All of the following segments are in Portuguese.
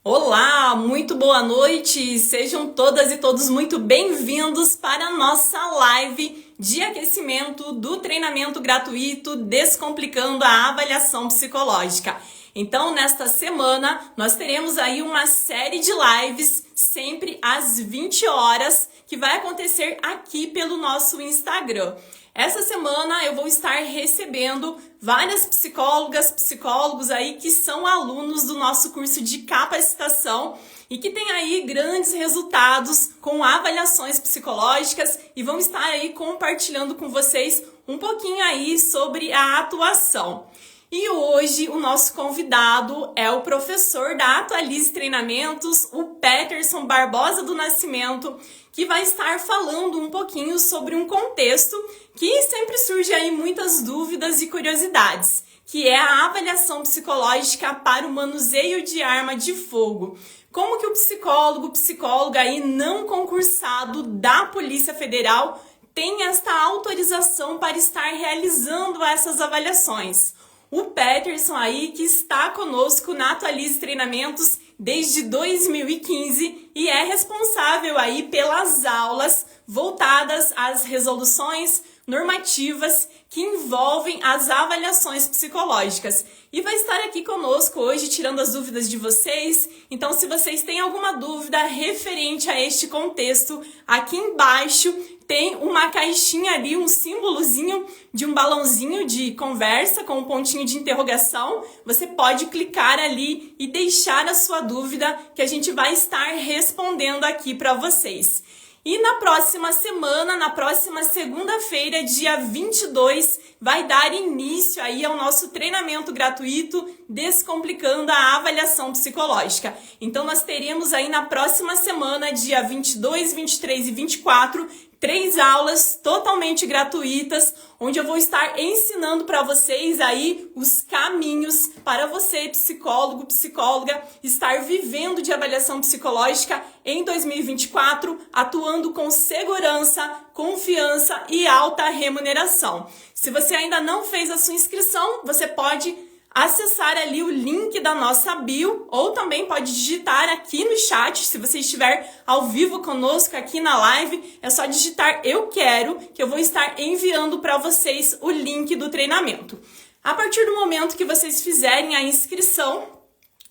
Olá, muito boa noite! Sejam todas e todos muito bem-vindos para a nossa live de aquecimento do treinamento gratuito Descomplicando a Avaliação Psicológica. Então, nesta semana, nós teremos aí uma série de lives, sempre às 20 horas, que vai acontecer aqui pelo nosso Instagram. Essa semana eu vou estar recebendo várias psicólogas, psicólogos aí que são alunos do nosso curso de capacitação e que têm aí grandes resultados com avaliações psicológicas e vão estar aí compartilhando com vocês um pouquinho aí sobre a atuação. E hoje o nosso convidado é o professor da Atualize Treinamentos, o Peterson Barbosa do Nascimento, que vai estar falando um pouquinho sobre um contexto que sempre surge aí muitas dúvidas e curiosidades, que é a avaliação psicológica para o manuseio de arma de fogo. Como que o psicólogo, psicóloga aí não concursado da Polícia Federal tem esta autorização para estar realizando essas avaliações? O Peterson aí que está conosco na Atualize Treinamentos desde 2015 e é responsável aí pelas aulas voltadas às resoluções normativas que envolvem as avaliações psicológicas. E vai estar aqui conosco hoje tirando as dúvidas de vocês. Então, se vocês têm alguma dúvida referente a este contexto, aqui embaixo tem uma caixinha ali, um símbolozinho de um balãozinho de conversa com um pontinho de interrogação. Você pode clicar ali e deixar a sua dúvida que a gente vai estar respondendo aqui para vocês. E na próxima semana, na próxima segunda-feira, dia 22, vai dar início aí ao nosso treinamento gratuito Descomplicando a Avaliação Psicológica. Então nós teremos aí na próxima semana, dia 22, 23 e 24, 3 aulas totalmente gratuitas, onde eu vou estar ensinando para vocês aí os caminhos para você, psicólogo, psicóloga, estar vivendo de avaliação psicológica em 2024, atuando com segurança, confiança e alta remuneração. Se você ainda não fez a sua inscrição, você pode acessar ali o link da nossa bio ou também pode digitar aqui no chat, se você estiver ao vivo conosco aqui na live, é só digitar eu quero, que eu vou estar enviando para vocês o link do treinamento. A partir do momento que vocês fizerem a inscrição,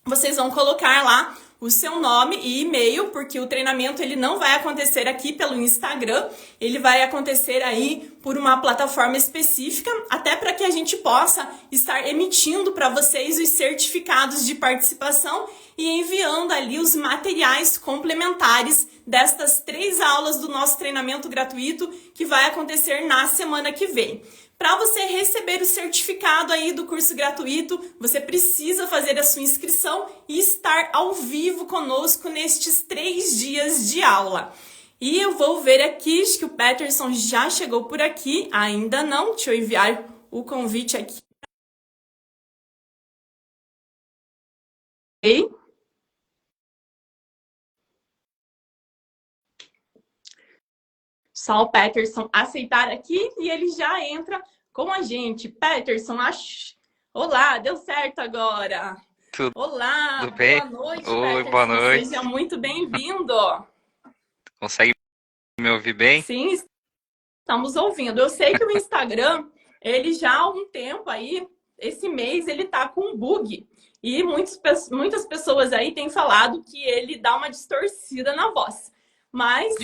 vocês vão colocar lá o seu nome e e-mail, porque o treinamento ele não vai acontecer aqui pelo Instagram, ele vai acontecer aí por uma plataforma específica, até para que a gente possa estar emitindo para vocês os certificados de participação e enviando ali os materiais complementares destas 3 aulas do nosso treinamento gratuito que vai acontecer na semana que vem. Para você receber o certificado aí do curso gratuito, você precisa fazer a sua inscrição e estar ao vivo conosco nestes 3 dias de aula. E eu vou ver aqui, acho que o Peterson já chegou por aqui, ainda não, deixa eu enviar o convite aqui. Só o Peterson aceitar aqui e ele já entra com a gente. Peterson, olá, deu certo agora. Tudo Olá, bem? boa noite, Oi, Peterson. boa noite. Seja muito bem-vindo. Consegue me ouvir bem? Sim, estamos ouvindo. Eu sei que o Instagram, ele já há um tempo aí, esse mês, ele tá com um bug. E muitas pessoas aí têm falado que ele dá uma distorcida na voz. Mas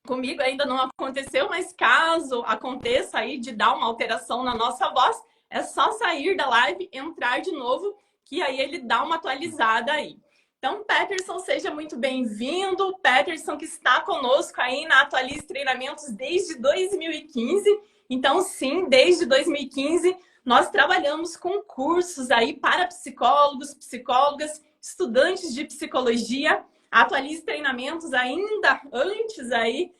comigo ainda não aconteceu, mas caso aconteça aí de dar uma alteração na nossa voz, é só sair da live, entrar de novo, que aí ele dá uma atualizada aí. Então, Peterson, seja muito bem-vindo. Peterson que está conosco aí na Atualize Treinamentos desde 2015. Então, sim, desde 2015, nós trabalhamos com cursos aí para psicólogos, psicólogas, estudantes de psicologia. Atualize Treinamentos ainda antes aí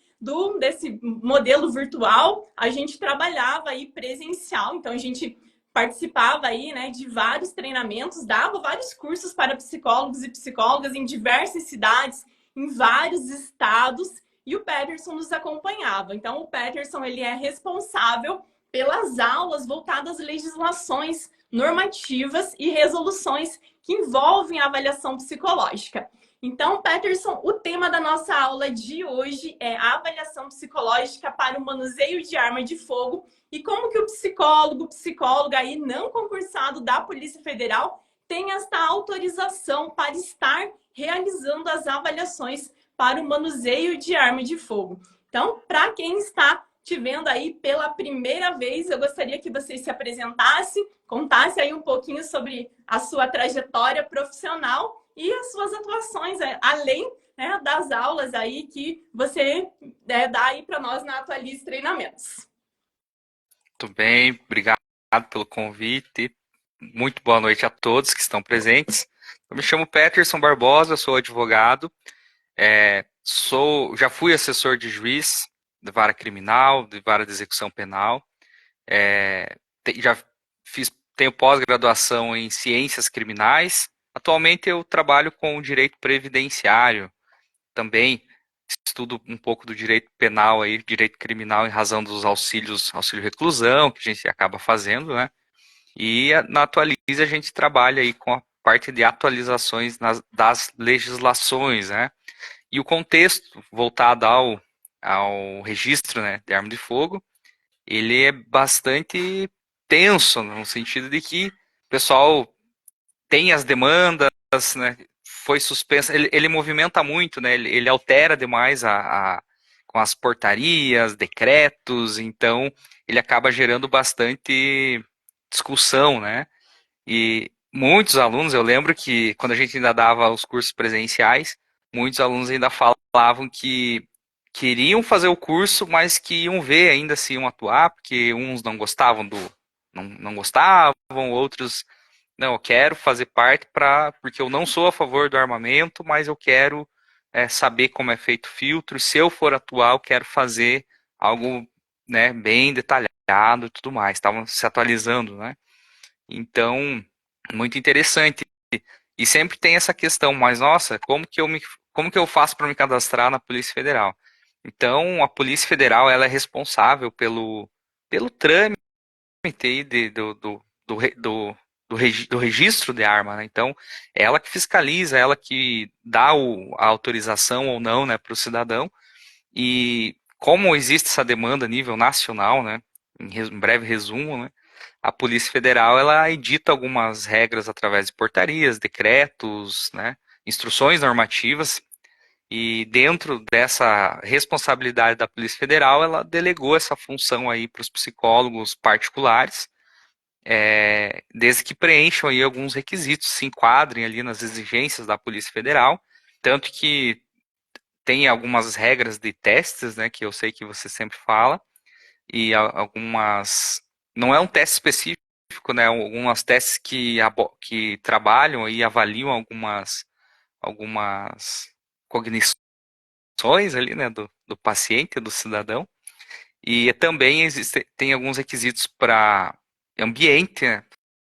desse modelo virtual, a gente trabalhava aí presencial, então a gente participava aí, né, de vários treinamentos, dava vários cursos para psicólogos e psicólogas em diversas cidades, em vários estados, e o Peterson nos acompanhava. Então o Peterson ele é responsável pelas aulas voltadas às legislações normativas e resoluções que envolvem a avaliação psicológica. Então, Peterson, o tema da nossa aula de hoje é a avaliação psicológica para o manuseio de arma de fogo e como que o psicóloga aí não concursado da Polícia Federal tem esta autorização para estar realizando as avaliações para o manuseio de arma de fogo. Então, para quem está te vendo aí pela primeira vez, eu gostaria que você se apresentasse, contasse aí um pouquinho sobre a sua trajetória profissional e as suas atuações, além, né, das aulas aí que você dá aí para nós na Atualize Treinamentos. Tudo bem, obrigado pelo convite. Muito boa noite a todos que estão presentes. Eu me chamo Peterson Barbosa, sou advogado, já fui assessor de juiz de vara criminal, de vara de execução penal, tenho pós-graduação em ciências criminais. Atualmente eu trabalho com o direito previdenciário, também estudo um pouco do direito penal aí, direito criminal em razão dos auxílio reclusão que a gente acaba fazendo, né? E na Atualize a gente trabalha aí com a parte de atualizações das legislações, né? E o contexto voltado ao registro, né, de arma de fogo, ele é bastante tenso, no sentido de que o pessoal tem as demandas, né, foi suspensa, ele movimenta muito, né, ele altera demais com as portarias, decretos, então ele acaba gerando bastante discussão, né, e muitos alunos, eu lembro que quando a gente ainda dava os cursos presenciais, muitos alunos ainda falavam que queriam fazer o curso, mas que iam ver ainda se iam atuar, porque uns não gostavam não gostavam, outros não, eu quero fazer parte porque eu não sou a favor do armamento, mas eu quero saber como é feito o filtro. Se eu for atuar, eu quero fazer algo, né, bem detalhado e tudo mais. Estavam se atualizando, né? Então, muito interessante. E sempre tem essa questão, mas nossa, como que eu faço para me cadastrar na Polícia Federal? Então, a Polícia Federal ela é responsável pelo trâmite aí do registro de arma, né? Então, é ela que fiscaliza, ela que dá a autorização ou não, né, para o cidadão. E como existe essa demanda a nível nacional, né, em breve resumo, né, a Polícia Federal ela edita algumas regras através de portarias, decretos, né, instruções normativas. E dentro dessa responsabilidade da Polícia Federal, ela delegou essa função aí para os psicólogos particulares, desde que preencham aí alguns requisitos, se enquadrem ali nas exigências da Polícia Federal, tanto que tem algumas regras de testes, né, que eu sei que você sempre fala, e algumas, não é um teste específico, né, algumas testes que trabalham e avaliam algumas cognições ali, né, do paciente, do cidadão, e também tem alguns requisitos para ambiente, né?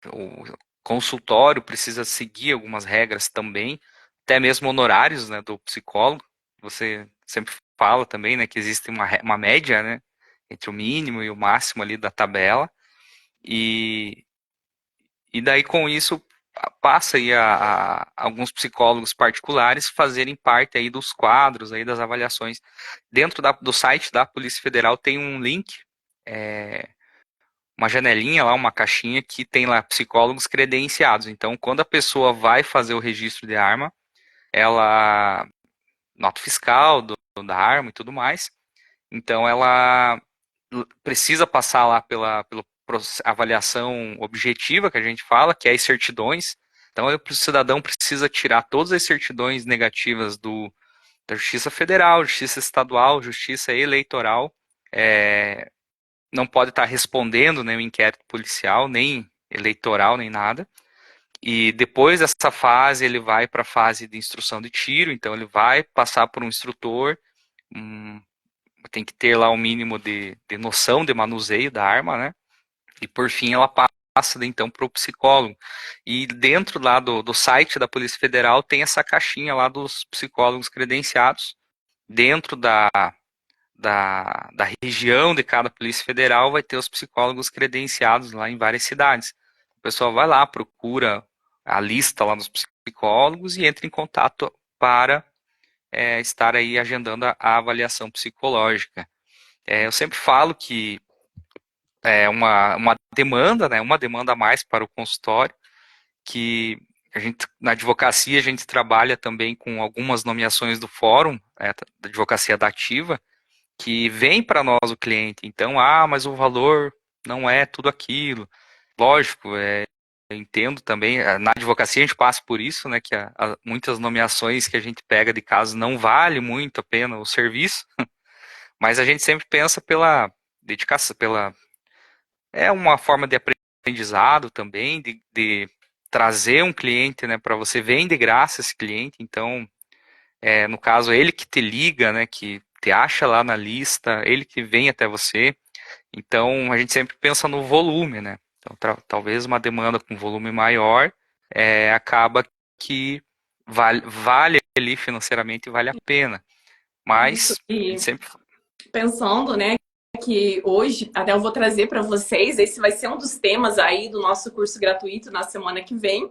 O consultório precisa seguir algumas regras também, até mesmo honorários, né, do psicólogo. Você sempre fala também, né, que existe uma média, né, entre o mínimo e o máximo ali da tabela. E, e daí com isso passa aí a alguns psicólogos particulares fazerem parte aí dos quadros, aí das avaliações. Dentro do site da Polícia Federal tem um link, uma janelinha lá, uma caixinha que tem lá psicólogos credenciados. Então, quando a pessoa vai fazer o registro de arma, ela nota fiscal da arma e tudo mais. Então, ela precisa passar lá pela avaliação objetiva que a gente fala, que é as certidões. Então, o cidadão precisa tirar todas as certidões negativas da Justiça Federal, Justiça Estadual, Justiça Eleitoral, não pode estar respondendo, né, o inquérito policial, nem eleitoral, nem nada. E depois dessa fase, ele vai para a fase de instrução de tiro, então ele vai passar por um instrutor, tem que ter lá o mínimo de noção de manuseio da arma, né? E por fim ela passa então para o psicólogo. E dentro lá do site da Polícia Federal tem essa caixinha lá dos psicólogos credenciados. Dentro da região de cada Polícia Federal vai ter os psicólogos credenciados lá em várias cidades. O pessoal vai lá, procura a lista lá dos psicólogos e entra em contato para estar aí agendando a avaliação psicológica. Eu sempre falo que é uma demanda, né, uma demanda a mais para o consultório, que a gente, na advocacia, a gente trabalha também com algumas nomeações do fórum, da advocacia dativa, que vem para nós o cliente. Então, mas o valor não é tudo aquilo. Lógico, eu entendo também, na advocacia a gente passa por isso, né, que muitas nomeações que a gente pega de casos não vale muito a pena o serviço, mas a gente sempre pensa pela dedicação, uma forma de aprendizado também, de trazer um cliente, né, para você ver de graça esse cliente. Então, no caso, ele que te liga, né, que te acha lá na lista, ele que vem até você. Então, a gente sempre pensa no volume, né? Então, talvez uma demanda com volume maior acaba que vale ali financeiramente, vale a pena. Isso. Mas, a E gente sempre... pensando, né, que hoje, até eu vou trazer para vocês, esse vai ser um dos temas aí do nosso curso gratuito na semana que vem.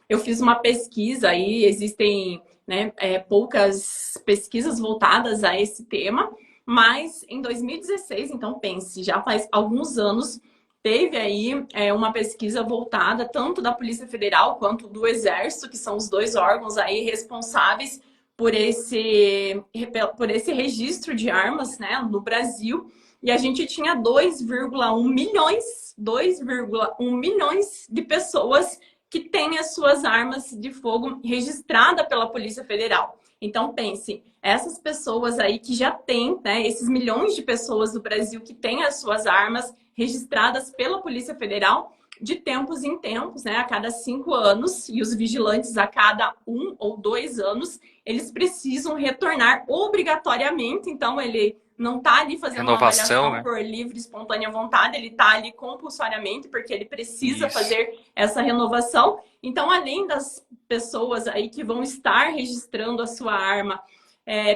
Eu fiz uma pesquisa aí, existem, né, poucas pesquisas voltadas a esse tema, mas em 2016, então pense, já faz alguns anos, teve aí uma pesquisa voltada tanto da Polícia Federal quanto do Exército, que são os dois órgãos aí responsáveis por esse registro de armas, né, no Brasil. E a gente tinha 2,1 milhões de pessoas que têm as suas armas de fogo registradas pela Polícia Federal. Então, pense, essas pessoas aí que já têm, né, esses milhões de pessoas do Brasil que têm as suas armas registradas pela Polícia Federal, de tempos em tempos, né, a cada 5 anos, e os vigilantes a cada 1 ou 2 anos, eles precisam retornar obrigatoriamente. Então, ele não está ali fazendo uma Renovação, avaliação né? por livre e espontânea vontade, ele está ali compulsoriamente, porque ele precisa Isso. fazer essa renovação. Então, além das pessoas aí que vão estar registrando a sua arma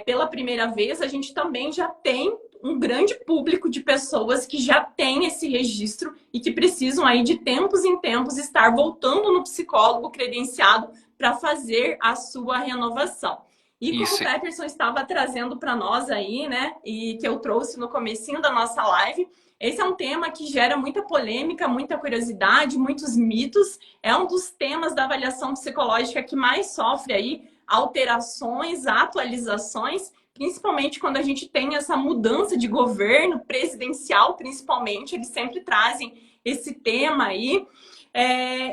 pela primeira vez, a gente também já tem um grande público de pessoas que já tem esse registro e que precisam aí de tempos em tempos estar voltando no psicólogo credenciado para fazer a sua renovação. E como o Peterson estava trazendo para nós aí, né, e que eu trouxe no comecinho da nossa live, esse é um tema que gera muita polêmica, muita curiosidade, muitos mitos. É um dos temas da avaliação psicológica que mais sofre aí alterações, atualizações, principalmente quando a gente tem essa mudança de governo presidencial, principalmente, eles sempre trazem esse tema aí.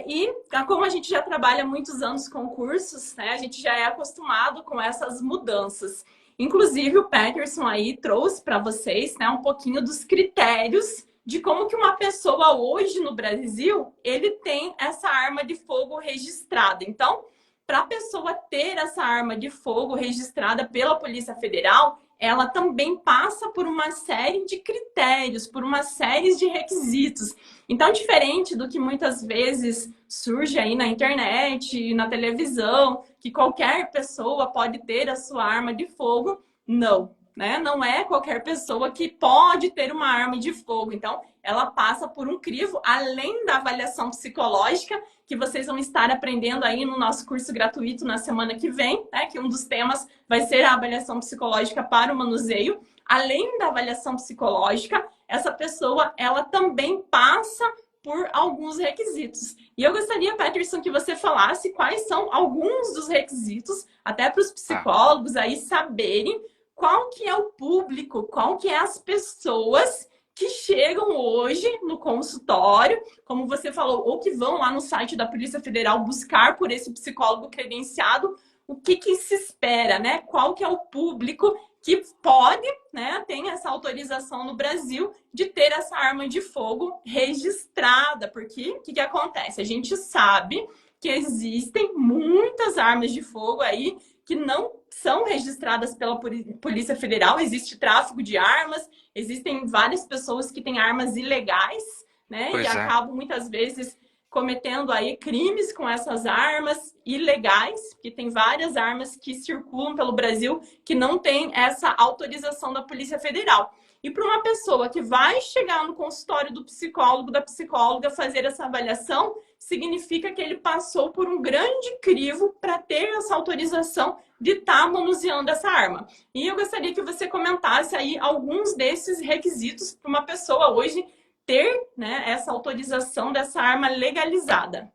E como a gente já trabalha muitos anos com cursos, né, a gente já é acostumado com essas mudanças. Inclusive, o Peterson aí trouxe para vocês, né, um pouquinho dos critérios de como que uma pessoa hoje no Brasil, ele tem essa arma de fogo registrada. Então, para a pessoa ter essa arma de fogo registrada pela Polícia Federal, ela também passa por uma série de critérios, por uma série de requisitos. Então, diferente do que muitas vezes surge aí na internet, na televisão, que qualquer pessoa pode ter a sua arma de fogo, não, né? Não é qualquer pessoa que pode ter uma arma de fogo. Então, ela passa por um crivo, além da avaliação psicológica, que vocês vão estar aprendendo aí no nosso curso gratuito na semana que vem, né? Que um dos temas vai ser a avaliação psicológica para o manuseio. Além da avaliação psicológica, essa pessoa, ela também passa por alguns requisitos. E eu gostaria, Peterson, que você falasse quais são alguns dos requisitos, até para os psicólogos aí saberem qual que é o público, qual que é as pessoas que chegam hoje no consultório, como você falou, ou que vão lá no site da Polícia Federal buscar por esse psicólogo credenciado, o que se espera, né? Qual que é o público que pode, né, tem essa autorização no Brasil de ter essa arma de fogo registrada, porque o que acontece? A gente sabe que existem muitas armas de fogo aí que não são registradas pela Polícia Federal, existe tráfico de armas, existem várias pessoas que têm armas ilegais, né, e acabam muitas vezes cometendo aí crimes com essas armas ilegais, porque tem várias armas que circulam pelo Brasil que não tem essa autorização da Polícia Federal. E para uma pessoa que vai chegar no consultório do psicólogo, da psicóloga, fazer essa avaliação, significa que ele passou por um grande crivo para ter essa autorização de estar manuseando essa arma. E eu gostaria que você comentasse aí alguns desses requisitos para uma pessoa hoje ter, né, essa autorização dessa arma legalizada.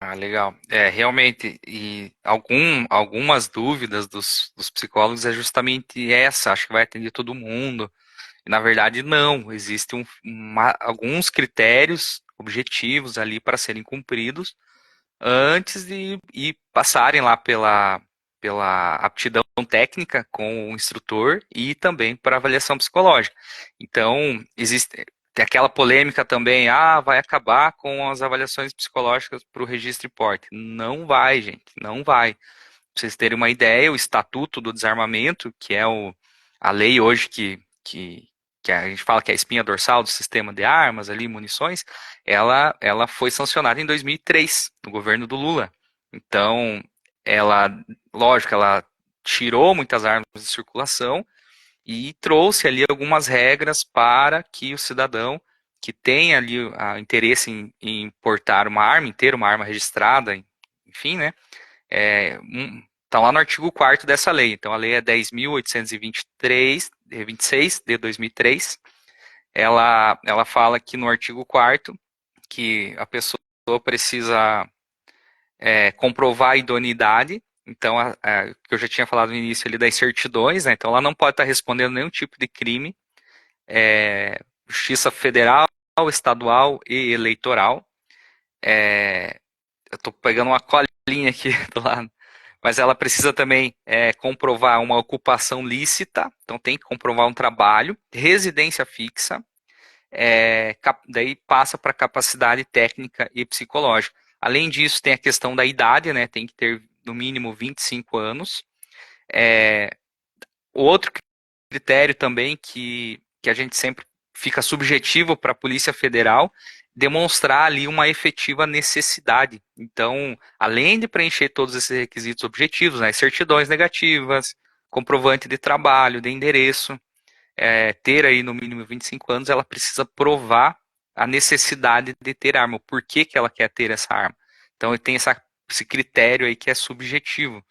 Ah, legal. Realmente, e algumas dúvidas dos psicólogos é justamente essa, acho que vai atender todo mundo. E, na verdade, não, existem alguns critérios objetivos ali para serem cumpridos antes de ir passarem lá pela aptidão técnica com o instrutor e também para avaliação psicológica. Então, existe tem aquela polêmica também, vai acabar com as avaliações psicológicas para o registro e porte. Não vai, gente, não vai. Pra vocês terem uma ideia, o Estatuto do Desarmamento, que é a lei hoje que a gente fala que é a espinha dorsal do sistema de armas, ali, munições, ela foi sancionada em 2003, no governo do Lula. Então, ela, lógico, ela tirou muitas armas de circulação e trouxe ali algumas regras para que o cidadão que tem ali interesse em portar uma arma inteira, uma arma registrada, enfim, né, está lá no artigo 4º dessa lei. Então, a lei é 10.823, 26 de 2003. Ela fala que no artigo 4º que a pessoa precisa comprovar a idoneidade. Então, que eu já tinha falado no início ali das certidões, né? Então ela não pode estar respondendo nenhum tipo de crime, justiça federal, estadual e eleitoral. Eu estou pegando uma colinha aqui do lado, mas ela precisa também comprovar uma ocupação lícita, então tem que comprovar um trabalho, residência fixa, daí passa para capacidade técnica e psicológica. Além disso, tem a questão da idade, né? Tem que ter no mínimo 25 anos. Outro critério também que a gente sempre fica subjetivo para a Polícia Federal, demonstrar ali uma efetiva necessidade. Então, além de preencher todos esses requisitos objetivos, né, certidões negativas, comprovante de trabalho, de endereço, ter aí no mínimo 25 anos, ela precisa provar a necessidade de ter arma, o porquê que ela quer ter essa arma. Então, tem esse critério aí que é subjetivo.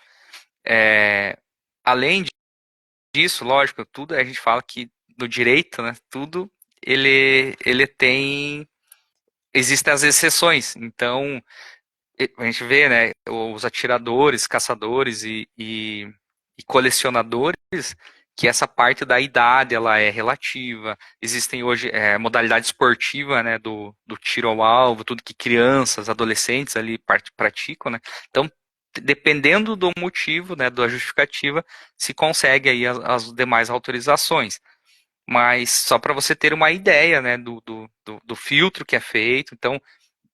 Além disso, lógico, tudo a gente fala que no direito, né, tudo ele tem, existem as exceções. Então, a gente vê, né, os atiradores, caçadores e colecionadores, que essa parte da idade ela é relativa. Existem hoje modalidade esportiva, né, do tiro ao alvo, tudo que crianças, adolescentes ali praticam, né. Então, dependendo do motivo, né, da justificativa, se consegue aí as demais autorizações. Mas só para você ter uma ideia, né, do filtro que é feito. Então,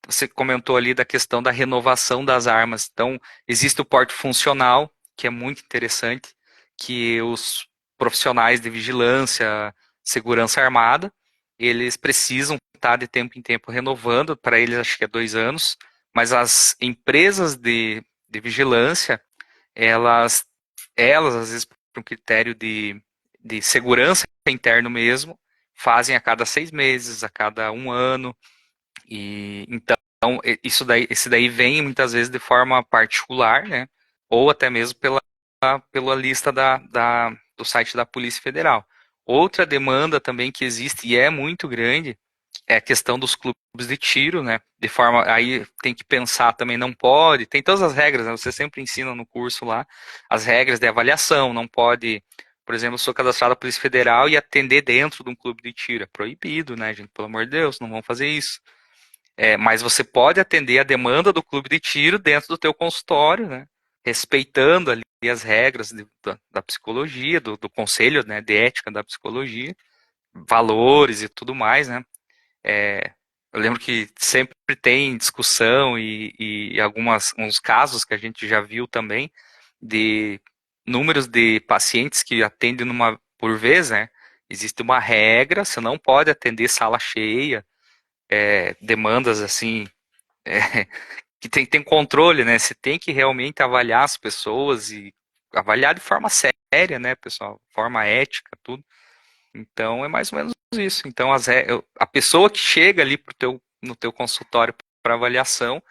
você comentou ali da questão da renovação das armas. Então, existe o porte funcional, que é muito interessante, que os profissionais de vigilância, segurança armada, eles precisam estar de tempo em tempo renovando, para eles acho que é 2 anos, mas as empresas de vigilância, elas às vezes, por um critério de segurança interno mesmo, fazem a cada 6 meses, a cada 1 ano, e então esse daí vem muitas vezes de forma particular, né? Ou até mesmo pela lista do site da Polícia Federal. Outra demanda também que existe e é muito grande é a questão dos clubes de tiro, né? De forma, aí tem que pensar também, não pode, tem todas as regras, né? Você sempre ensina no curso lá as regras de avaliação, não pode, por exemplo, eu sou cadastrado à Polícia Federal e atender dentro de um clube de tiro, é proibido, né, gente? Pelo amor de Deus, não vão fazer isso. Mas você pode atender a demanda do clube de tiro dentro do teu consultório, né? Respeitando ali as regras da psicologia, do conselho, né, de ética da psicologia, valores e tudo mais, né? Eu lembro que sempre tem discussão e uns casos que a gente já viu também de números de pacientes que atendem por vez, né? Existe uma regra, você não pode atender sala cheia, demandas assim, que tem controle, né? Você tem que realmente avaliar as pessoas e avaliar de forma séria, né, pessoal? Forma ética, tudo. Então é mais ou menos isso. Então a pessoa que chega ali no teu consultório para avaliação,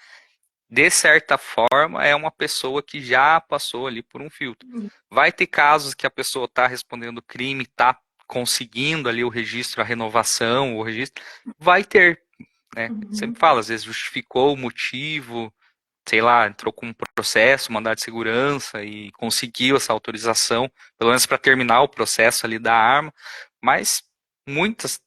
de certa forma, é uma pessoa que já passou ali por um filtro. Vai ter casos que a pessoa está respondendo crime, está conseguindo ali o registro, a renovação, o registro. Vai ter, né? Sempre fala, às vezes justificou o motivo, sei lá, entrou com um processo, mandado de segurança e conseguiu essa autorização, pelo menos para terminar o processo ali da arma, mas muitas,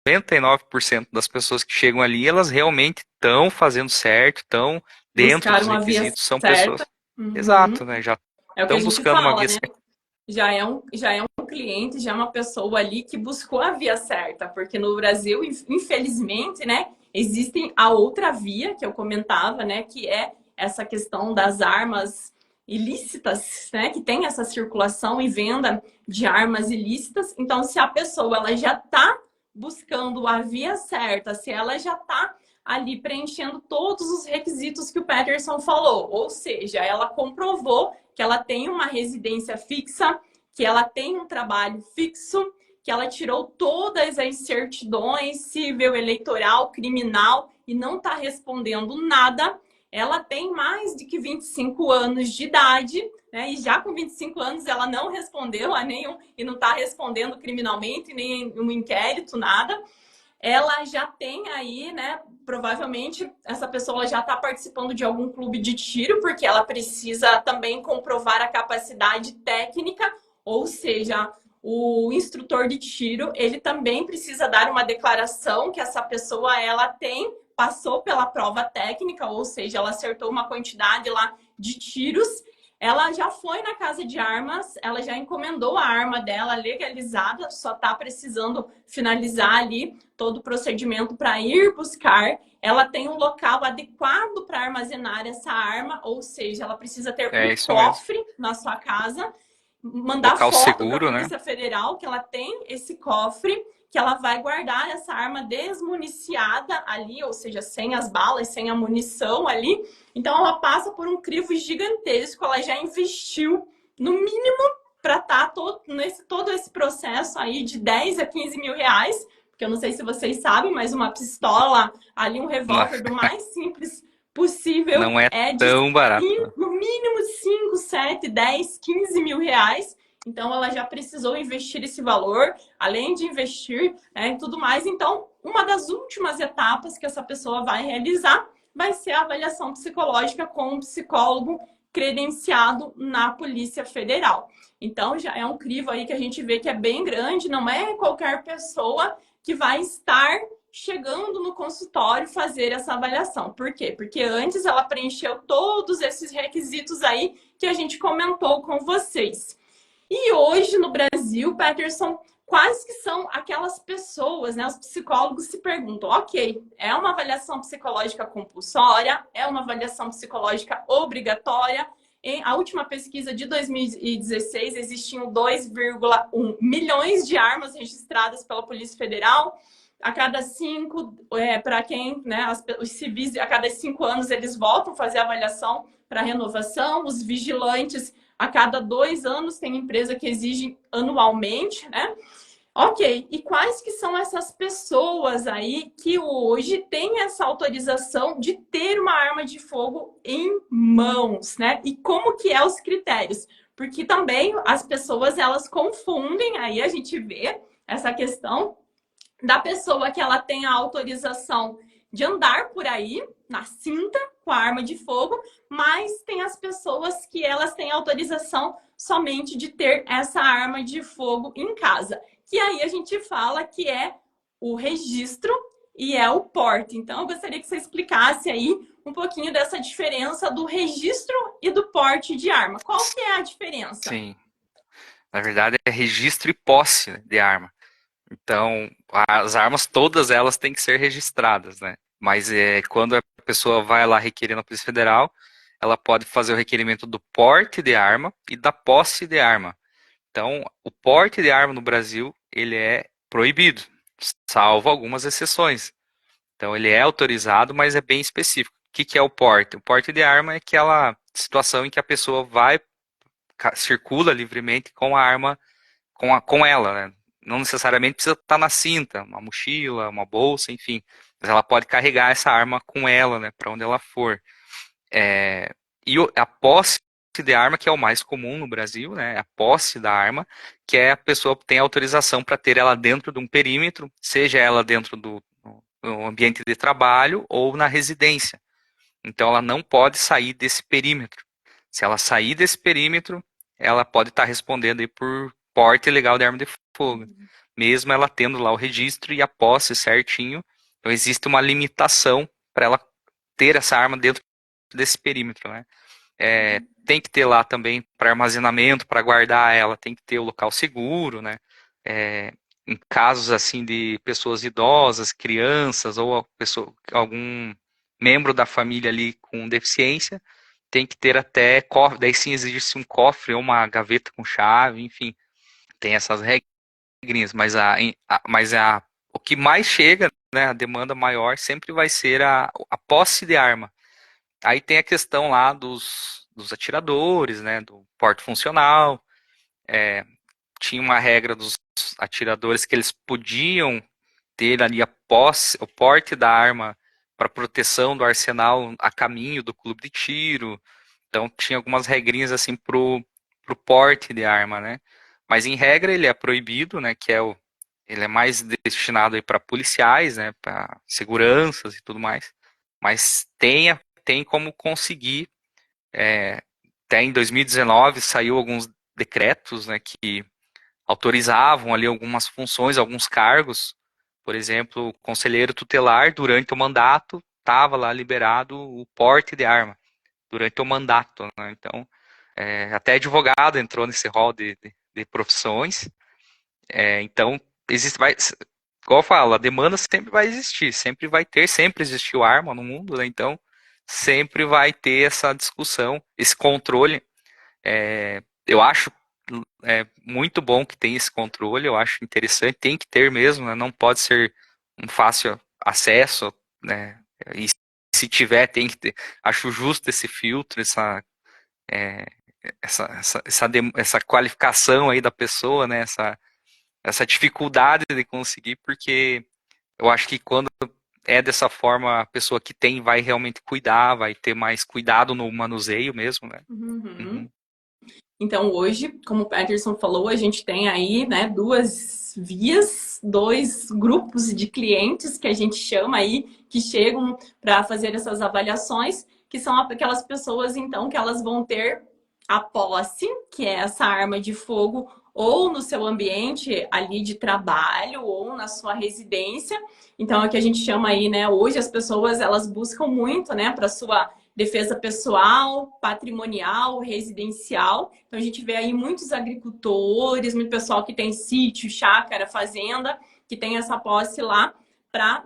99% das pessoas que chegam ali, elas realmente estão fazendo certo, estão dentro dos Buscaram a via requisitos, são pessoas. certa. Uhum. Exato, né? Já É o que a estão gente buscando uma fala, via né? certa. Já é um cliente, já é uma pessoa ali que buscou a via certa, porque no Brasil, infelizmente, né, existem a outra via que eu comentava, né, que é essa questão das armas ilícitas, né, que tem essa circulação e venda de armas ilícitas. Então, se a pessoa ela já está buscando a via certa, se ela já está ali preenchendo todos os requisitos que o Peterson falou, ou seja, ela comprovou que ela tem uma residência fixa, que ela tem um trabalho fixo, que ela tirou todas as certidões civil, eleitoral, criminal e não está respondendo nada. Ela tem mais de que 25 anos de idade, né? E já com 25 anos ela não respondeu a nenhum e não está respondendo criminalmente, nem um inquérito, nada. Ela já tem aí, né? Provavelmente essa pessoa já está participando de algum clube de tiro, porque ela precisa também comprovar a capacidade técnica, ou seja, o instrutor de tiro, ele também precisa dar uma declaração que essa pessoa ela passou pela prova técnica, ou seja, ela acertou uma quantidade lá de tiros. Ela já foi na casa de armas, ela já encomendou a arma dela legalizada, só está precisando finalizar ali todo o procedimento para ir buscar. Ela tem um local adequado para armazenar essa arma, ou seja, ela precisa ter um cofre mesmo na sua casa, mandar local foto para a seguro, Polícia Federal que ela tem esse cofre, que ela vai guardar essa arma desmuniciada ali, ou seja, sem as balas, sem a munição ali. Então ela passa por um crivo gigantesco, ela já investiu no mínimo para estar todo esse processo aí de 10 a 15 mil reais, porque eu não sei se vocês sabem, mas uma pistola, ali um revólver do mais simples possível não é de tão barato. no mínimo 5, 7, 10, 15 mil reais. Então ela já precisou investir esse valor, além de investir em tudo mais. Então, uma das últimas etapas que essa pessoa vai realizar vai ser a avaliação psicológica com um psicólogo credenciado na Polícia Federal. Então, já é um crivo aí que a gente vê que é bem grande, não é qualquer pessoa que vai estar chegando no consultório fazer essa avaliação. Por quê? Porque antes ela preencheu todos esses requisitos aí que a gente comentou com vocês. E hoje no Brasil, Peterson, quais que são aquelas pessoas, né? Os psicólogos se perguntam, ok, é uma avaliação psicológica compulsória, é uma avaliação psicológica obrigatória. A última pesquisa de 2016, existiam 2,1 milhões de armas registradas pela Polícia Federal. A cada 5, para quem, né, os civis, a cada 5 anos eles voltam a fazer avaliação para renovação. Os vigilantes, a cada 2 anos, tem empresa que exige anualmente, né? Ok, e quais que são essas pessoas aí que hoje têm essa autorização de ter uma arma de fogo em mãos, né? E como que é os critérios? Porque também as pessoas, elas confundem, aí a gente vê essa questão da pessoa que ela tem a autorização de andar por aí, na cinta, com a arma de fogo, mas tem as pessoas que elas têm autorização somente de ter essa arma de fogo em casa. Que aí a gente fala que é o registro e é o porte. Então, eu gostaria que você explicasse aí um pouquinho dessa diferença do registro e do porte de arma. Qual que é a diferença? Sim. Na verdade, é registro e posse de arma. Então, as armas, todas elas têm que ser registradas, né? Mas quando a pessoa vai lá requerer na Polícia Federal, ela pode fazer o requerimento do porte de arma e da posse de arma. Então, o porte de arma no Brasil, ele é proibido, salvo algumas exceções. Então, ele é autorizado, mas é bem específico. O que é o porte? O porte de arma é aquela situação em que a pessoa circula livremente com a arma, com ela, né? Não necessariamente precisa estar na cinta, uma mochila, uma bolsa, enfim. mas ela pode carregar essa arma com ela, né, para onde ela for. A posse de arma, que é o mais comum no Brasil, né, a posse da arma, que é a pessoa que tem autorização para ter ela dentro de um perímetro, seja ela dentro do ambiente de trabalho ou na residência. Então ela não pode sair desse perímetro. Se ela sair desse perímetro, ela pode estar respondendo aí por porte ilegal de arma de fogo, mesmo ela tendo lá o registro e a posse certinho. Então existe uma limitação para ela ter essa arma dentro desse perímetro, né? Tem que ter lá também para armazenamento, para guardar ela, tem que ter o local seguro, né? Em casos assim de pessoas idosas, crianças ou algum membro da família ali com deficiência, tem que ter até cofre, daí sim exige-se um cofre ou uma gaveta com chave, enfim, tem essas regrinhas, o que mais chega, né, a demanda maior sempre vai ser a posse de arma. Aí tem a questão lá dos atiradores, né, do porte funcional, tinha uma regra dos atiradores que eles podiam ter ali o porte da arma para proteção do arsenal a caminho do clube de tiro. Então tinha algumas regrinhas assim pro porte de arma, né? Mas em regra ele é proibido, né? Ele é mais destinado para policiais, né? Para seguranças e tudo mais. Mas tem como conseguir. Até em 2019 saiu alguns decretos, né? Que autorizavam ali algumas funções, alguns cargos. Por exemplo, o conselheiro tutelar, durante o mandato, estava lá liberado o porte de arma, durante o mandato, né? Então, até advogado entrou nesse rol de profissões. Então, igual eu falo, a demanda sempre vai existir, sempre existiu arma no mundo, né? Então, sempre vai ter essa discussão, esse controle. Eu acho muito bom que tem esse controle, eu acho interessante, tem que ter mesmo, né? Não pode ser um fácil acesso, né? E se tiver, tem que ter. Acho justo esse filtro, essa qualificação aí da pessoa, né? Essa dificuldade de conseguir, porque eu acho que quando é dessa forma, a pessoa que tem vai realmente cuidar, vai ter mais cuidado no manuseio mesmo, né? Uhum. Então, hoje, como o Peterson falou, a gente tem aí, né, duas vias, dois grupos de clientes que a gente chama aí, que chegam para fazer essas avaliações, que são aquelas pessoas, então, que elas vão ter a posse, que é essa arma de fogo, ou no seu ambiente ali de trabalho, ou na sua residência. Então, é o que a gente chama aí, né, hoje as pessoas, elas buscam muito, né, para sua defesa pessoal, patrimonial, residencial. Então, a gente vê aí muitos agricultores, muito pessoal que tem sítio, chácara, fazenda, que tem essa posse lá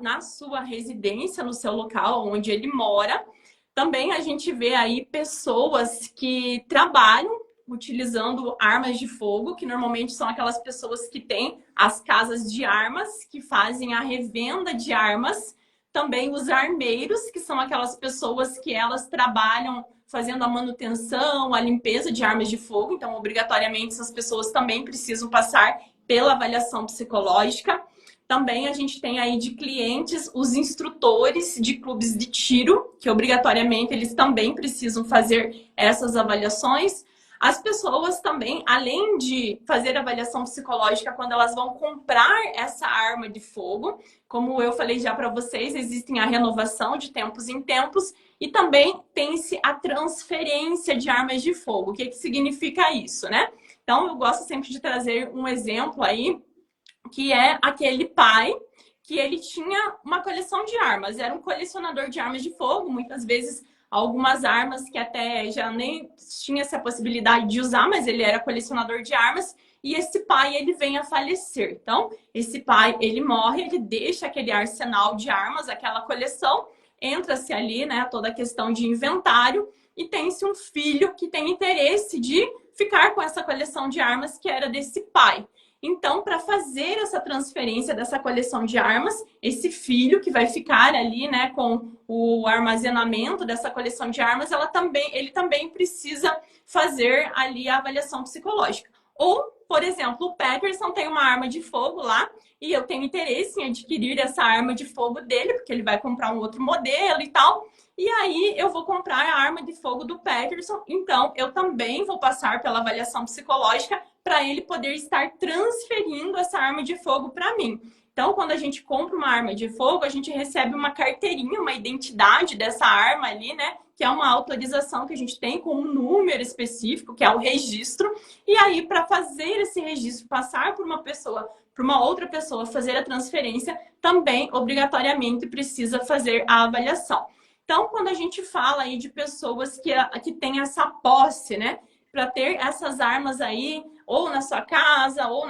na sua residência, no seu local onde ele mora. Também a gente vê aí pessoas que trabalham utilizando armas de fogo, que normalmente são aquelas pessoas que têm as casas de armas, que fazem a revenda de armas. Também os armeiros, que são aquelas pessoas que elas trabalham fazendo a manutenção, a limpeza de armas de fogo. Então, obrigatoriamente, essas pessoas também precisam passar pela avaliação psicológica. Também a gente tem aí de clientes os instrutores de clubes de tiro, que obrigatoriamente eles também precisam fazer essas avaliações. As pessoas também, além de fazer avaliação psicológica quando elas vão comprar essa arma de fogo, como eu falei já para vocês, existem a renovação de tempos em tempos e também tem-se a transferência de armas de fogo. O que significa isso, né? Então, eu gosto sempre de trazer um exemplo aí, que é aquele pai que ele tinha uma coleção de armas, era um colecionador de armas de fogo, muitas vezes algumas armas que até já nem tinha essa possibilidade de usar, mas ele era colecionador de armas, e esse pai, ele vem a falecer. Então, esse pai, ele morre, ele deixa aquele arsenal de armas, aquela coleção, entra-se ali, né, toda a questão de inventário, e tem-se um filho que tem interesse de ficar com essa coleção de armas que era desse pai. Então, para fazer essa transferência dessa coleção de armas, esse filho que vai ficar ali, né, com o armazenamento dessa coleção de armas, ele também precisa fazer ali a avaliação psicológica. Ou, por exemplo, o Peterson tem uma arma de fogo lá e eu tenho interesse em adquirir essa arma de fogo dele, porque ele vai comprar um outro modelo e tal. E aí eu vou comprar a arma de fogo do Peterson, então eu também vou passar pela avaliação psicológica para ele poder estar transferindo essa arma de fogo para mim. Então, quando a gente compra uma arma de fogo, a gente recebe uma carteirinha, uma identidade dessa arma ali, né? Que é uma autorização que a gente tem com um número específico, que é o registro. E aí, para fazer esse registro, passar por uma pessoa, para uma outra pessoa fazer a transferência, também obrigatoriamente precisa fazer a avaliação. Então, quando a gente fala aí de pessoas que têm essa posse, né? Para ter essas armas aí, ou na sua casa, ou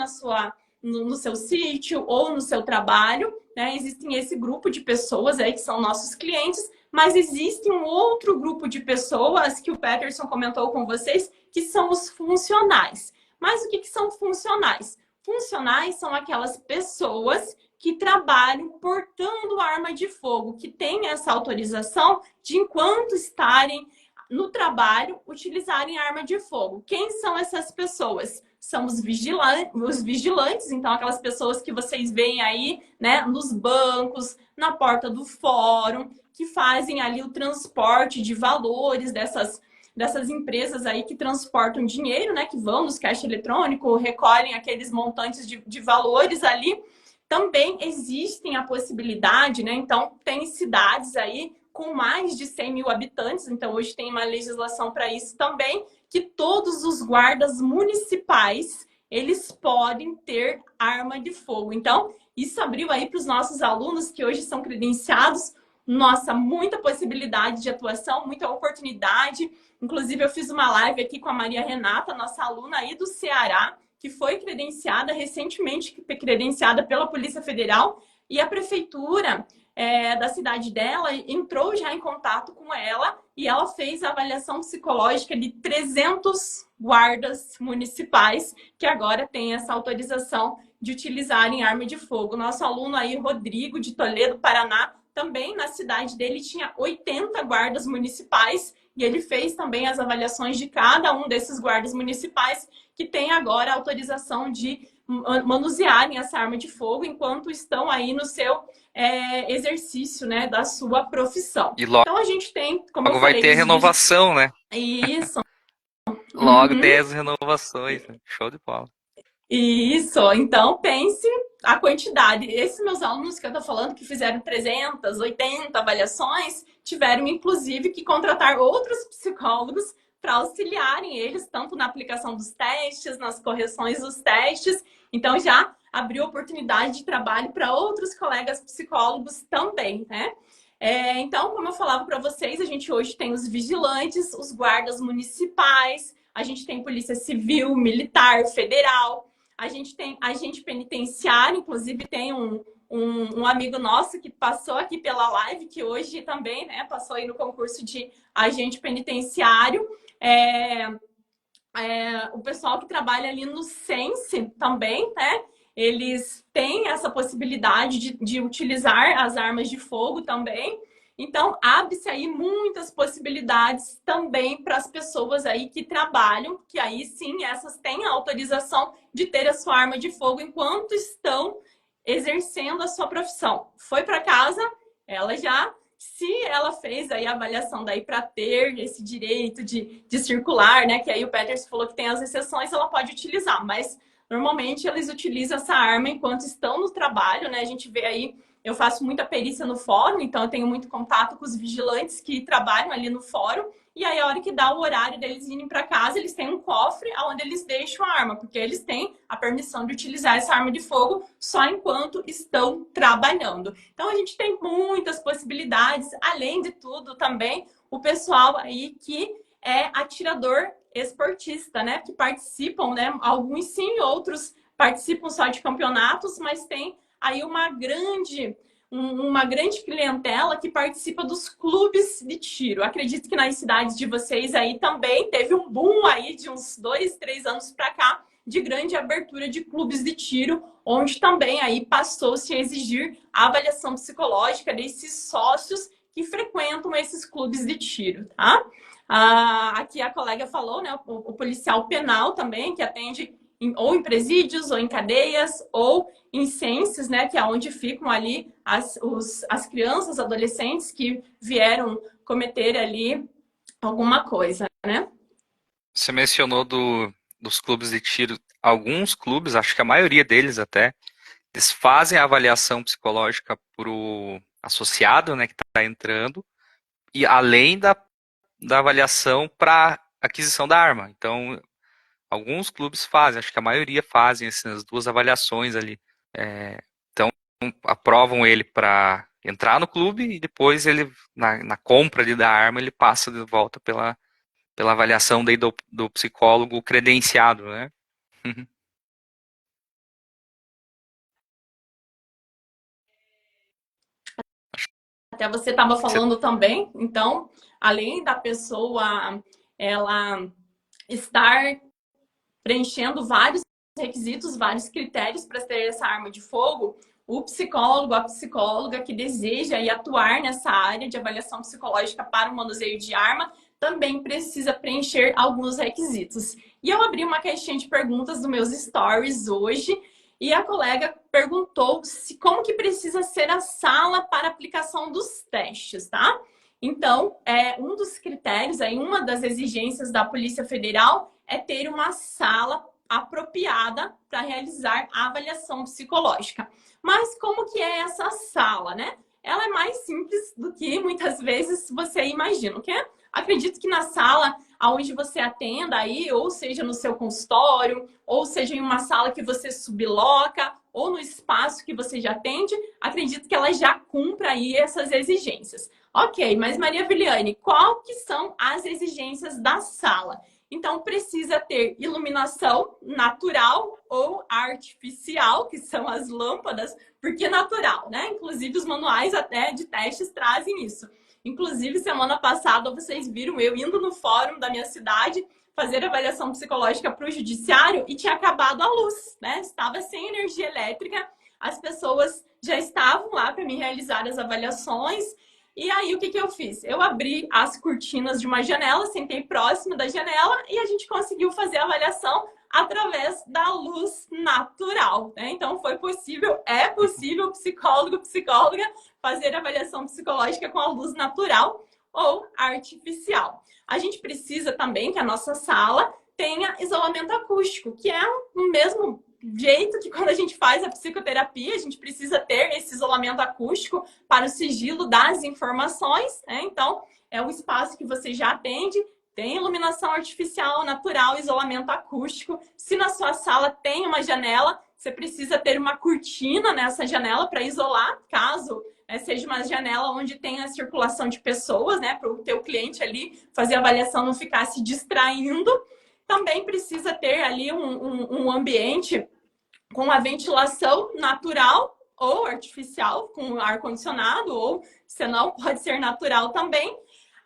no seu sítio, ou no seu trabalho, né? Existem esse grupo de pessoas aí que são nossos clientes, mas existe um outro grupo de pessoas que o Peterson comentou com vocês, que são os funcionais. Mas o que são funcionais? Funcionais são aquelas pessoas que trabalham portando arma de fogo, que têm essa autorização de, enquanto estarem no trabalho, utilizarem arma de fogo. Quem são essas pessoas? São os vigilantes, então aquelas pessoas que vocês veem aí, né, nos bancos, na porta do fórum, que fazem ali o transporte de valores dessas empresas aí que transportam dinheiro, né, que vão nos caixa eletrônico, recolhem aqueles montantes de valores ali. Também existem a possibilidade, né, então tem cidades aí com mais de 100 mil habitantes, então hoje tem uma legislação para isso também, que todos os guardas municipais, eles podem ter arma de fogo. Então, isso abriu aí para os nossos alunos que hoje são credenciados, nossa, muita possibilidade de atuação, muita oportunidade. Inclusive, eu fiz uma live aqui com a Maria Renata, nossa aluna aí do Ceará, que foi credenciada recentemente, credenciada pela Polícia Federal, e a prefeitura da cidade dela entrou já em contato com ela e ela fez a avaliação psicológica de 300 guardas municipais que agora têm essa autorização de utilizarem arma de fogo. Nosso aluno aí, Rodrigo, de Toledo, Paraná, também na cidade dele tinha 80 guardas municipais e ele fez também as avaliações de cada um desses guardas municipais que tem agora a autorização de manusearem essa arma de fogo enquanto estão aí no seu exercício, né, da sua profissão. E logo, então a gente tem, como eu vai falei, ter renovação, né? Isso. Logo tem as renovações. Né? Show de bola. Isso. Então pense a quantidade. Esses meus alunos que eu tô falando que fizeram 380 avaliações, tiveram inclusive que contratar outros psicólogos para auxiliarem eles, tanto na aplicação dos testes, nas correções dos testes. Então, já abriu oportunidade de trabalho para outros colegas psicólogos também, né? Então, como eu falava para vocês, a gente hoje tem os vigilantes, os guardas municipais, a gente tem polícia civil, militar, federal, a gente tem agente penitenciário, inclusive tem um amigo nosso que passou aqui pela live, que hoje também, né, passou aí no concurso de agente penitenciário. O pessoal que trabalha ali no Sense também, né? Eles têm essa possibilidade de utilizar as armas de fogo também. Então, abre-se aí muitas possibilidades também para as pessoas aí que trabalham, que aí sim, essas têm a autorização de ter a sua arma de fogo enquanto estão exercendo a sua profissão. Foi para casa, ela já... Se ela fez aí a avaliação daí para ter esse direito de circular, né? Que aí o Peterson falou que tem as exceções, ela pode utilizar, mas normalmente eles utilizam essa arma enquanto estão no trabalho, né? A gente vê aí, eu faço muita perícia no fórum, então eu tenho muito contato com os vigilantes que trabalham ali no fórum, e aí a hora que dá o horário deles irem para casa, eles têm um cofre onde eles deixam a arma, porque eles têm a permissão de utilizar essa arma de fogo só enquanto estão trabalhando. Então a gente tem muitas possibilidades, além de tudo também o pessoal aí que é atirador esportista, né? Que participam, né? Alguns sim, outros participam só de campeonatos, mas tem aí uma grande clientela que participa dos clubes de tiro. Acredito que nas cidades de vocês aí também teve um boom aí de uns 2, 3 anos para cá de grande abertura de clubes de tiro, onde também aí passou-se a exigir a avaliação psicológica desses sócios que frequentam esses clubes de tiro, tá? Aqui a colega falou, né, o policial penal também, que atende ou em presídios, ou em cadeias, ou em ciências, né, que é onde ficam ali as crianças, adolescentes que vieram cometer ali alguma coisa, né? Você mencionou dos clubes de tiro. Alguns clubes, acho que a maioria deles até, eles fazem a avaliação psicológica para o associado, né, que está entrando, e além da avaliação para aquisição da arma. Então, alguns clubes fazem, acho que a maioria fazem essas duas avaliações ali. Então, aprovam ele para entrar no clube e depois ele, na compra ali da arma, ele passa de volta pela avaliação daí do psicólogo credenciado, né? Até você estava Você- falando também, então, além da pessoa ela estar preenchendo vários requisitos, vários critérios para ter essa arma de fogo, o psicólogo, a psicóloga que deseja ir atuar nessa área de avaliação psicológica para o manuseio de arma também precisa preencher alguns requisitos. E eu abri uma caixinha de perguntas dos meus stories hoje e a colega perguntou como que precisa ser a sala para aplicação dos testes, tá? Então, um dos critérios, aí, uma das exigências da Polícia Federal é ter uma sala apropriada para realizar a avaliação psicológica. Mas como que é essa sala, né? Ela é mais simples do que muitas vezes você imagina, ok? Acredito que na sala onde você atenda aí, ou seja no seu consultório, ou seja em uma sala que você subloca, ou no espaço que você já atende, acredito que ela já cumpra aí essas exigências. Ok, mas Maria Viliane, qual que são as exigências da sala? Então, precisa ter iluminação natural ou artificial, que são as lâmpadas, porque natural, né? Inclusive, os manuais até de testes trazem isso. Inclusive, semana passada, vocês viram eu indo no fórum da minha cidade fazer avaliação psicológica para o judiciário e tinha acabado a luz, né? Estava sem energia elétrica, as pessoas já estavam lá para me realizar as avaliações. E aí, o que eu fiz? Eu abri as cortinas de uma janela, sentei próximo da janela e a gente conseguiu fazer a avaliação através da luz natural, né? Então, foi possível, é possível, psicólogo, psicóloga, fazer avaliação psicológica com a luz natural ou artificial. A gente precisa também que a nossa sala tenha isolamento acústico, que é o mesmo jeito que quando a gente faz a psicoterapia, a gente precisa ter esse isolamento acústico para o sigilo das informações, né? Então, é o espaço que você já atende, tem iluminação artificial, natural, isolamento acústico. Se na sua sala tem uma janela, você precisa ter uma cortina nessa janela para isolar, caso seja uma janela onde tem a circulação de pessoas, né? Para o teu cliente ali fazer a avaliação não ficar se distraindo. Também precisa ter ali um ambiente com a ventilação natural ou artificial, com ar-condicionado, ou se não, pode ser natural também.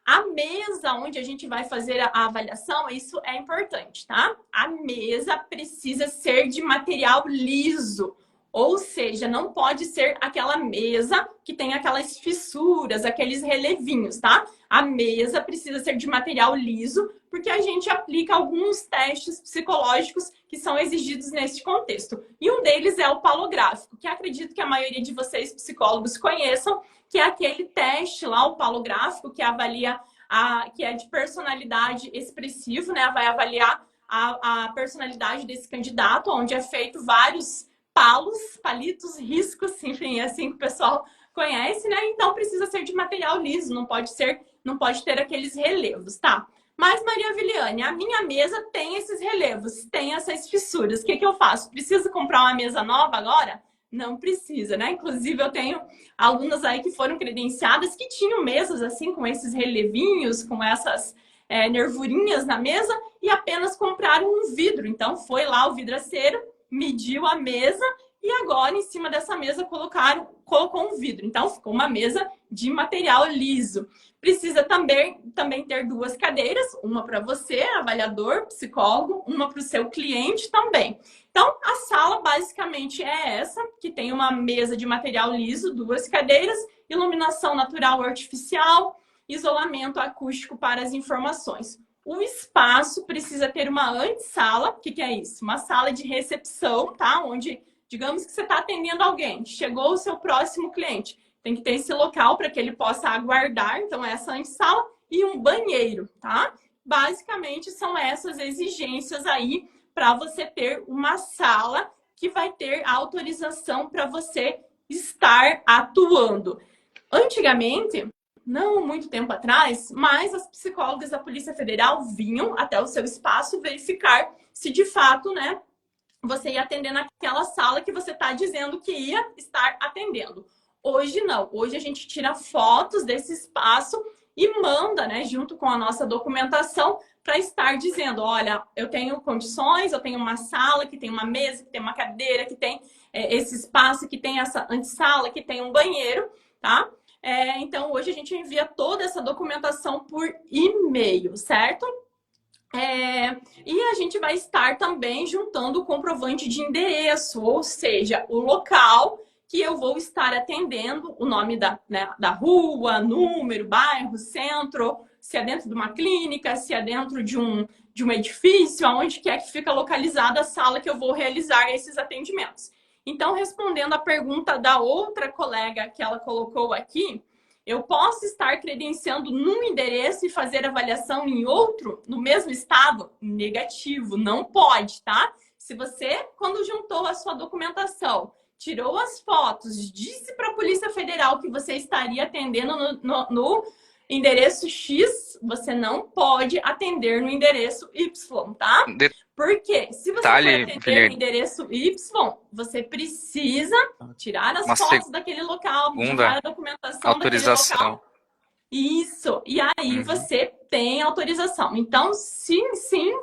A mesa onde a gente vai fazer a avaliação, isso é importante, tá? A mesa precisa ser de material liso. Ou seja, não pode ser aquela mesa que tem aquelas fissuras, aqueles relevinhos, tá? A mesa precisa ser de material liso, porque a gente aplica alguns testes psicológicos que são exigidos neste contexto. E um deles é o palográfico, que acredito que a maioria de vocês, psicólogos, conheçam, que é aquele teste lá, o palográfico, que avalia, que é de personalidade expressivo, né? Vai avaliar a personalidade desse candidato, onde é feito vários palitos, riscos, enfim, é assim que o pessoal conhece, né? Então precisa ser de material liso, não pode ter aqueles relevos, tá? Mas, Maria Viliane, a minha mesa tem esses relevos, tem essas fissuras. O que eu faço? Preciso comprar uma mesa nova agora? Não precisa, né? Inclusive, eu tenho alunas aí que foram credenciadas que tinham mesas assim, com esses relevinhos, com essas nervurinhas na mesa e apenas compraram um vidro. Então, foi lá o vidraceiro, mediu a mesa e agora em cima dessa mesa colocou um vidro. Então ficou uma mesa de material liso. Precisa também ter duas cadeiras, uma para você, avaliador, psicólogo, uma para o seu cliente também. Então a sala basicamente é essa, que tem uma mesa de material liso, duas cadeiras, iluminação natural ou artificial, isolamento acústico para as informações. O espaço precisa ter uma antessala. O que é isso? Uma sala de recepção, tá? Onde, digamos que você está atendendo alguém, chegou o seu próximo cliente. Tem que ter esse local para que ele possa aguardar. Então, essa antessala e um banheiro, tá? Basicamente, são essas exigências aí para você ter uma sala que vai ter autorização para você estar atuando. Antigamente, não muito tempo atrás, mas as psicólogas da Polícia Federal vinham até o seu espaço verificar se de fato, né, você ia atender naquela sala que você está dizendo que ia estar atendendo. Hoje não. Hoje a gente tira fotos desse espaço e manda, né, junto com a nossa documentação, para estar dizendo, olha, eu tenho condições, eu tenho uma sala que tem uma mesa, que tem uma cadeira, que tem esse espaço, que tem essa antessala, que tem um banheiro, tá? Então, hoje a gente envia toda essa documentação por e-mail, certo? E a gente vai estar também juntando o comprovante de endereço, ou seja, o local que eu vou estar atendendo, o nome da rua, número, bairro, centro, se é dentro de uma clínica, se é dentro de um edifício, aonde que fica localizada a sala que eu vou realizar esses atendimentos. Então, respondendo a pergunta da outra colega que ela colocou aqui, eu posso estar credenciando num endereço e fazer avaliação em outro, no mesmo estado? Negativo, não pode, tá? Se você, quando juntou a sua documentação, tirou as fotos, disse para a Polícia Federal que você estaria atendendo no endereço X, você não pode atender no endereço Y, tá? Porque se você for atender no endereço Y, você precisa tirar as fotos daquele local, juntar a documentação autorização daquele local. Isso, e aí você tem autorização. Então, sim,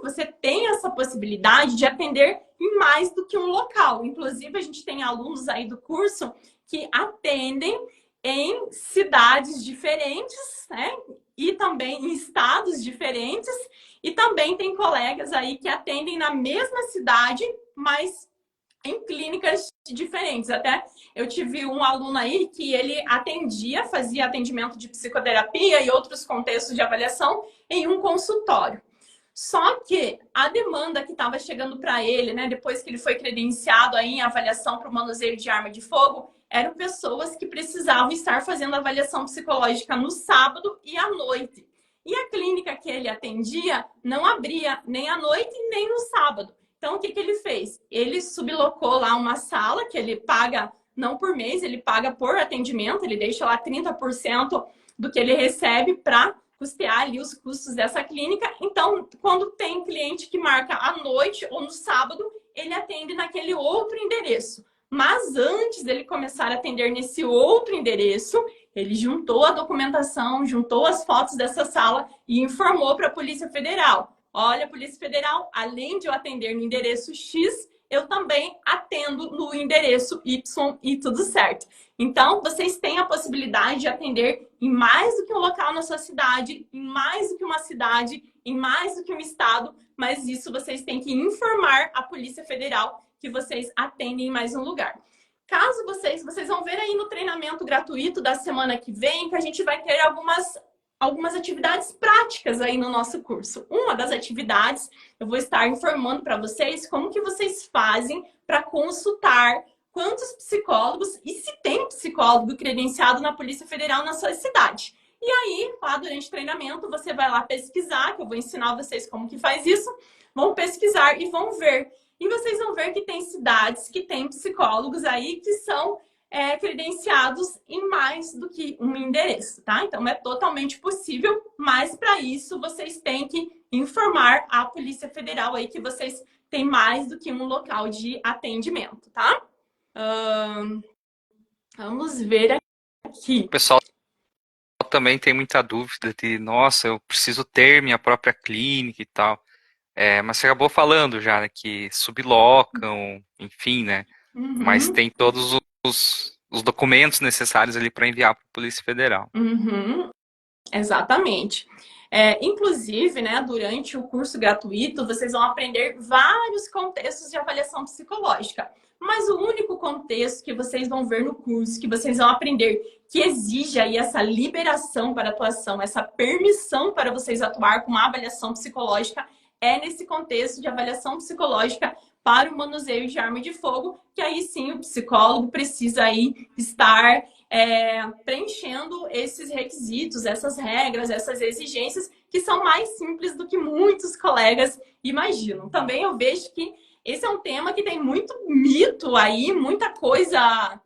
você tem essa possibilidade de atender em mais do que um local. Inclusive, a gente tem alunos aí do curso que atendem em cidades diferentes, né? E também em estados diferentes. E também tem colegas aí que atendem na mesma cidade, mas em clínicas diferentes. Até eu tive um aluno aí que ele fazia atendimento de psicoterapia e outros contextos de avaliação em um consultório. Só que a demanda que estava chegando para ele, né, depois que ele foi credenciado aí em avaliação para o manuseio de arma de fogo, eram pessoas que precisavam estar fazendo avaliação psicológica no sábado e à noite. E a clínica que ele atendia não abria nem à noite nem no sábado. Então, o que ele fez? Ele sublocou lá uma sala que ele paga, não por mês, ele paga por atendimento, ele deixa lá 30% do que ele recebe para custear ali os custos dessa clínica. Então, quando tem cliente que marca à noite ou no sábado, ele atende naquele outro endereço. Mas antes dele começar a atender nesse outro endereço, ele juntou a documentação, juntou as fotos dessa sala e informou para a Polícia Federal. Olha, Polícia Federal, além de eu atender no endereço X, eu também atendo no endereço Y e tudo certo. Então, vocês têm a possibilidade de atender em mais do que um local na sua cidade, em mais do que uma cidade, em mais do que um estado, mas isso vocês têm que informar a Polícia Federal que vocês atendem em mais um lugar. Caso vocês vão ver aí no treinamento gratuito da semana que vem, que a gente vai ter algumas atividades práticas aí no nosso curso. Uma das atividades, eu vou estar informando para vocês como que vocês fazem para consultar quantos psicólogos e se tem psicólogo credenciado na Polícia Federal na sua cidade. E aí, lá durante o treinamento, você vai lá pesquisar, que eu vou ensinar vocês como que faz isso, vão pesquisar e vão ver. E vocês vão ver que tem cidades que têm psicólogos aí que são credenciados em mais do que um endereço, tá? Então, é totalmente possível, mas para isso vocês têm que informar a Polícia Federal aí que vocês têm mais do que um local de atendimento, tá? Vamos ver aqui. O pessoal também tem muita dúvida de, nossa, eu preciso ter minha própria clínica e tal. Mas você acabou falando já, né, que sublocam, enfim, né? Mas tem todos os documentos necessários ali para enviar para a Polícia Federal. Exatamente. Inclusive, né, durante o curso gratuito, vocês vão aprender vários contextos de avaliação psicológica. Mas o único contexto que vocês vão ver no curso, que vocês vão aprender, que exige aí essa liberação para atuação, essa permissão para vocês atuar com uma avaliação psicológica, é nesse contexto de avaliação psicológica para o manuseio de arma de fogo, que aí sim o psicólogo precisa aí estar preenchendo esses requisitos, essas regras, essas exigências, que são mais simples do que muitos colegas imaginam. Também eu vejo que esse é um tema que tem muito mito aí, muita coisa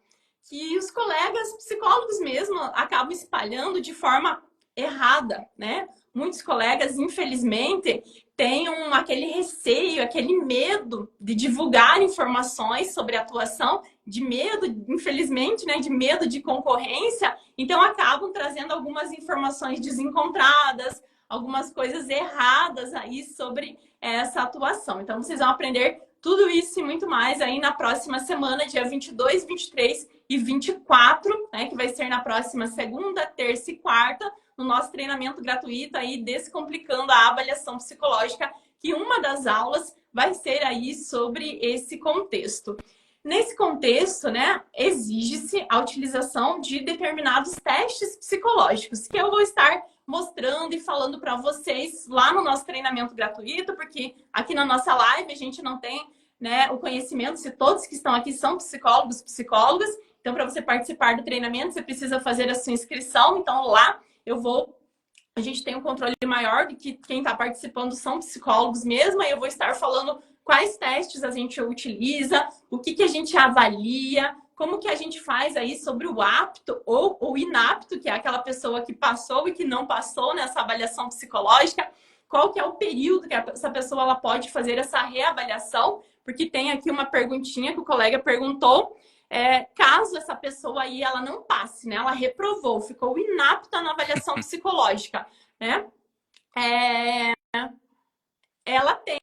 que os colegas psicólogos mesmo acabam espalhando de forma errada, né? Muitos colegas, infelizmente, têm aquele receio, aquele medo de divulgar informações sobre atuação, de medo, infelizmente, né, de medo de concorrência, então acabam trazendo algumas informações desencontradas, algumas coisas erradas aí sobre essa atuação. Então, vocês vão aprender tudo isso e muito mais aí na próxima semana, dia 22, 23 e 24, né, que vai ser na próxima segunda, terça e quarta, no nosso treinamento gratuito aí, Descomplicando a Avaliação Psicológica, que uma das aulas vai ser aí sobre esse contexto. Nesse contexto, né, exige-se a utilização de determinados testes psicológicos, que eu vou estar mostrando e falando para vocês lá no nosso treinamento gratuito, porque aqui na nossa live a gente não tem, né, o conhecimento se todos que estão aqui são psicólogos, psicólogas. Então, para você participar do treinamento, você precisa fazer a sua inscrição. Então, lá a gente tem um controle maior do que quem está participando são psicólogos mesmo. Aí eu vou estar falando quais testes a gente utiliza, o que a gente avalia, como que a gente faz aí sobre o apto ou o inapto, que é aquela pessoa que passou e que não passou nessa avaliação psicológica, qual que é o período que essa pessoa ela pode fazer essa reavaliação, porque tem aqui uma perguntinha que o colega perguntou, caso essa pessoa aí ela não passe, né? Ela reprovou, ficou inapta na avaliação psicológica, né? Ela tem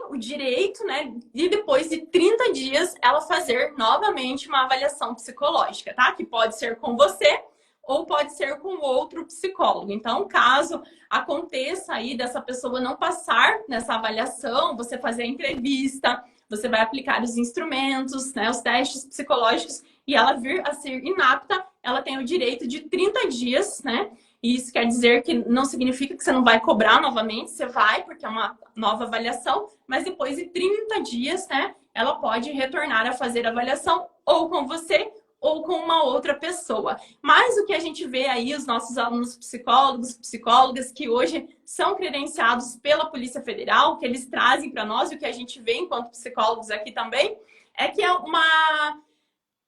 o direito, né, de depois de 30 dias ela fazer novamente uma avaliação psicológica, tá? Que pode ser com você ou pode ser com outro psicólogo. Então, caso aconteça aí dessa pessoa não passar nessa avaliação, você fazer a entrevista, você vai aplicar os instrumentos, né, os testes psicológicos, e ela vir a ser inapta, ela tem o direito de 30 dias, né? E isso quer dizer que não significa que você não vai cobrar novamente, você vai, porque é uma nova avaliação, mas depois de 30 dias, né, ela pode retornar a fazer a avaliação ou com você ou com uma outra pessoa. Mas o que a gente vê aí, os nossos alunos psicólogos, psicólogas, que hoje são credenciados pela Polícia Federal, que eles trazem para nós, e o que a gente vê enquanto psicólogos aqui também, é que é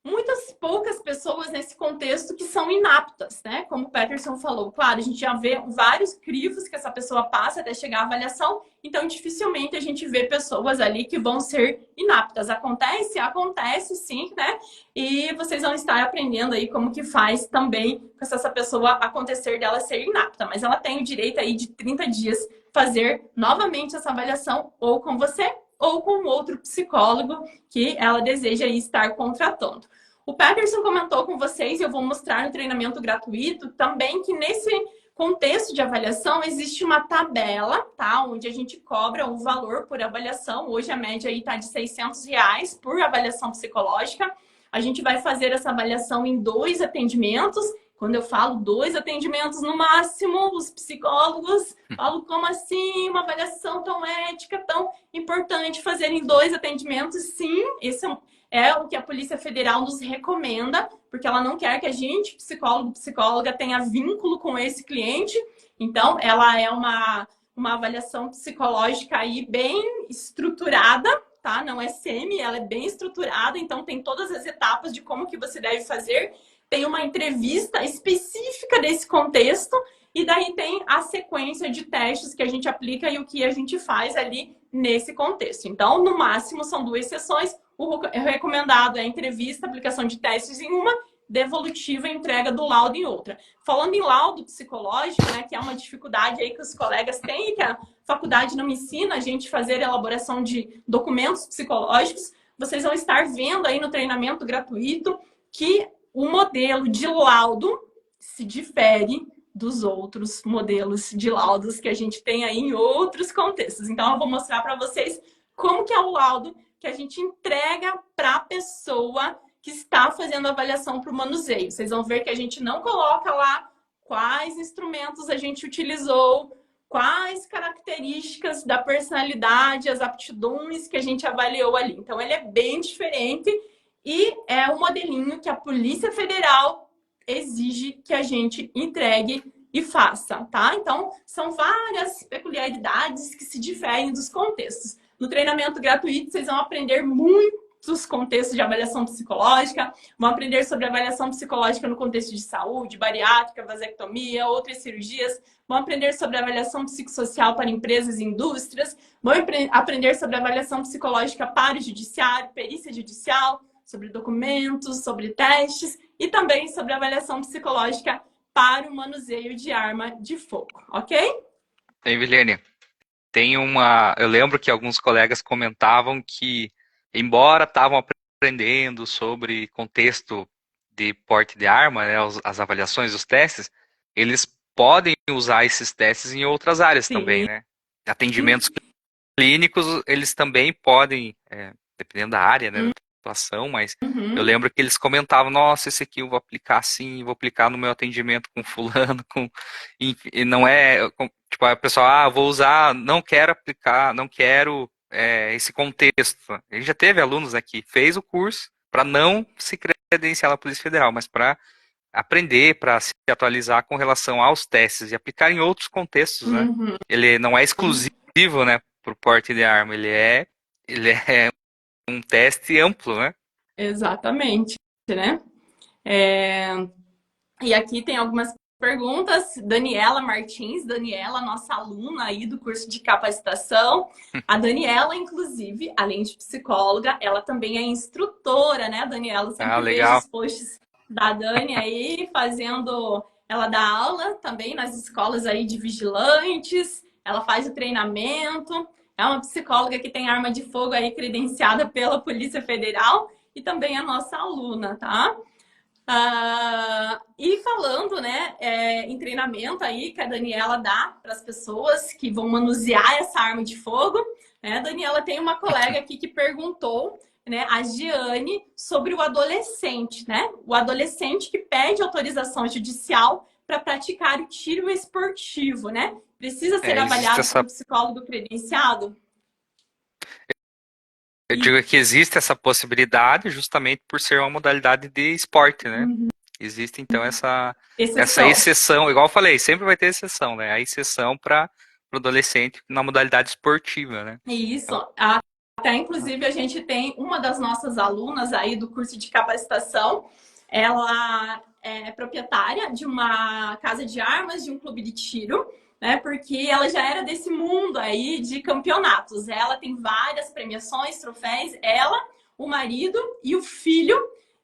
muitas poucas pessoas nesse contexto que são inaptas, né? Como o Peterson falou. Claro, a gente já vê vários crivos que essa pessoa passa até chegar à avaliação, então dificilmente a gente vê pessoas ali que vão ser inaptas. Acontece sim, né? E vocês vão estar aprendendo aí como que faz também com essa pessoa acontecer dela ser inapta. Mas ela tem o direito aí de 30 dias fazer novamente essa avaliação ou com você ou com outro psicólogo que ela deseja estar contratando. O Peterson comentou com vocês, e eu vou mostrar no treinamento gratuito também, que nesse contexto de avaliação existe uma tabela, tá? Onde a gente cobra o valor por avaliação. Hoje a média aí tá de R$ 600 por avaliação psicológica. A gente vai fazer essa avaliação em 2 atendimentos. Quando eu falo 2 atendimentos no máximo, os psicólogos falam, como assim? Uma avaliação tão ética, tão importante fazer em 2 atendimentos? Sim, esse é o que a Polícia Federal nos recomenda, porque ela não quer que a gente, psicólogo, psicóloga, tenha vínculo com esse cliente. Então, ela é uma avaliação psicológica aí bem estruturada, tá? Não é semi, ela é bem estruturada, então tem todas as etapas de como que você deve fazer. Tem uma entrevista específica desse contexto e daí tem a sequência de testes que a gente aplica e o que a gente faz ali nesse contexto. Então, no máximo, são 2 sessões. O recomendado é a entrevista, aplicação de testes em uma, devolutiva e entrega do laudo em outra. Falando em laudo psicológico, né, que é uma dificuldade aí que os colegas têm, que a faculdade não ensina a gente fazer elaboração de documentos psicológicos, vocês vão estar vendo aí no treinamento gratuito que o modelo de laudo se difere dos outros modelos de laudos que a gente tem aí em outros contextos. Então, eu vou mostrar para vocês como que é o laudo que a gente entrega para a pessoa que está fazendo a avaliação para o manuseio. Vocês vão ver que a gente não coloca lá quais instrumentos a gente utilizou, quais características da personalidade, as aptidões que a gente avaliou ali. Então, ele é bem diferente e é o modelinho que a Polícia Federal exige que a gente entregue e faça, tá? Então, são várias peculiaridades que se diferem dos contextos. No treinamento gratuito, vocês vão aprender muitos contextos de avaliação psicológica, vão aprender sobre avaliação psicológica no contexto de saúde, bariátrica, vasectomia, outras cirurgias, vão aprender sobre avaliação psicossocial para empresas e indústrias, vão aprender sobre avaliação psicológica para o judiciário, perícia judicial, sobre documentos, sobre testes e também sobre avaliação psicológica para o manuseio de arma de fogo, ok? Evelene, eu lembro que alguns colegas comentavam que, embora estavam aprendendo sobre contexto de porte de arma, né, as avaliações, os testes, eles podem usar esses testes em outras áreas também, né? Atendimentos clínicos, eles também podem, dependendo da área, né, atuação, mas eu lembro que eles comentavam, nossa, esse aqui eu vou aplicar assim, vou aplicar no meu atendimento com fulano, e não é, tipo, a pessoa, vou usar, não quero aplicar, não quero esse contexto. A gente já teve alunos aqui, fez o curso para não se credenciar na Polícia Federal, mas para aprender, para se atualizar com relação aos testes e aplicar em outros contextos, né? Ele não é exclusivo, né, para o porte de arma, ele é um teste amplo, né? Exatamente, né? E aqui tem algumas perguntas. Daniela Martins, Daniela, nossa aluna aí do curso de capacitação. A Daniela, inclusive, além de psicóloga, ela também é instrutora, né, Daniela? Eu sempre vejo os posts da Dani aí fazendo... Ela dá aula também nas escolas aí de vigilantes, ela faz o treinamento. É uma psicóloga que tem arma de fogo aí credenciada pela Polícia Federal e também é nossa aluna, tá? E falando, né, em treinamento aí que a Daniela dá para as pessoas que vão manusear essa arma de fogo, né? Daniela, tem uma colega aqui que perguntou, né, a Giane, sobre o adolescente, né? O adolescente que pede autorização judicial para praticar o tiro esportivo, né? Precisa ser avaliado por um psicólogo credenciado? Eu digo que existe essa possibilidade justamente por ser uma modalidade de esporte, né? Existe, então, essa exceção. Igual eu falei, sempre vai ter exceção, né? A exceção para o adolescente na modalidade esportiva, né? Isso. Até, inclusive, a gente tem uma das nossas alunas aí do curso de capacitação, ela é proprietária de uma casa de armas, de um clube de tiro, né? Porque ela já era desse mundo aí de campeonatos. Ela tem várias premiações, troféus. Ela, o marido e o filho,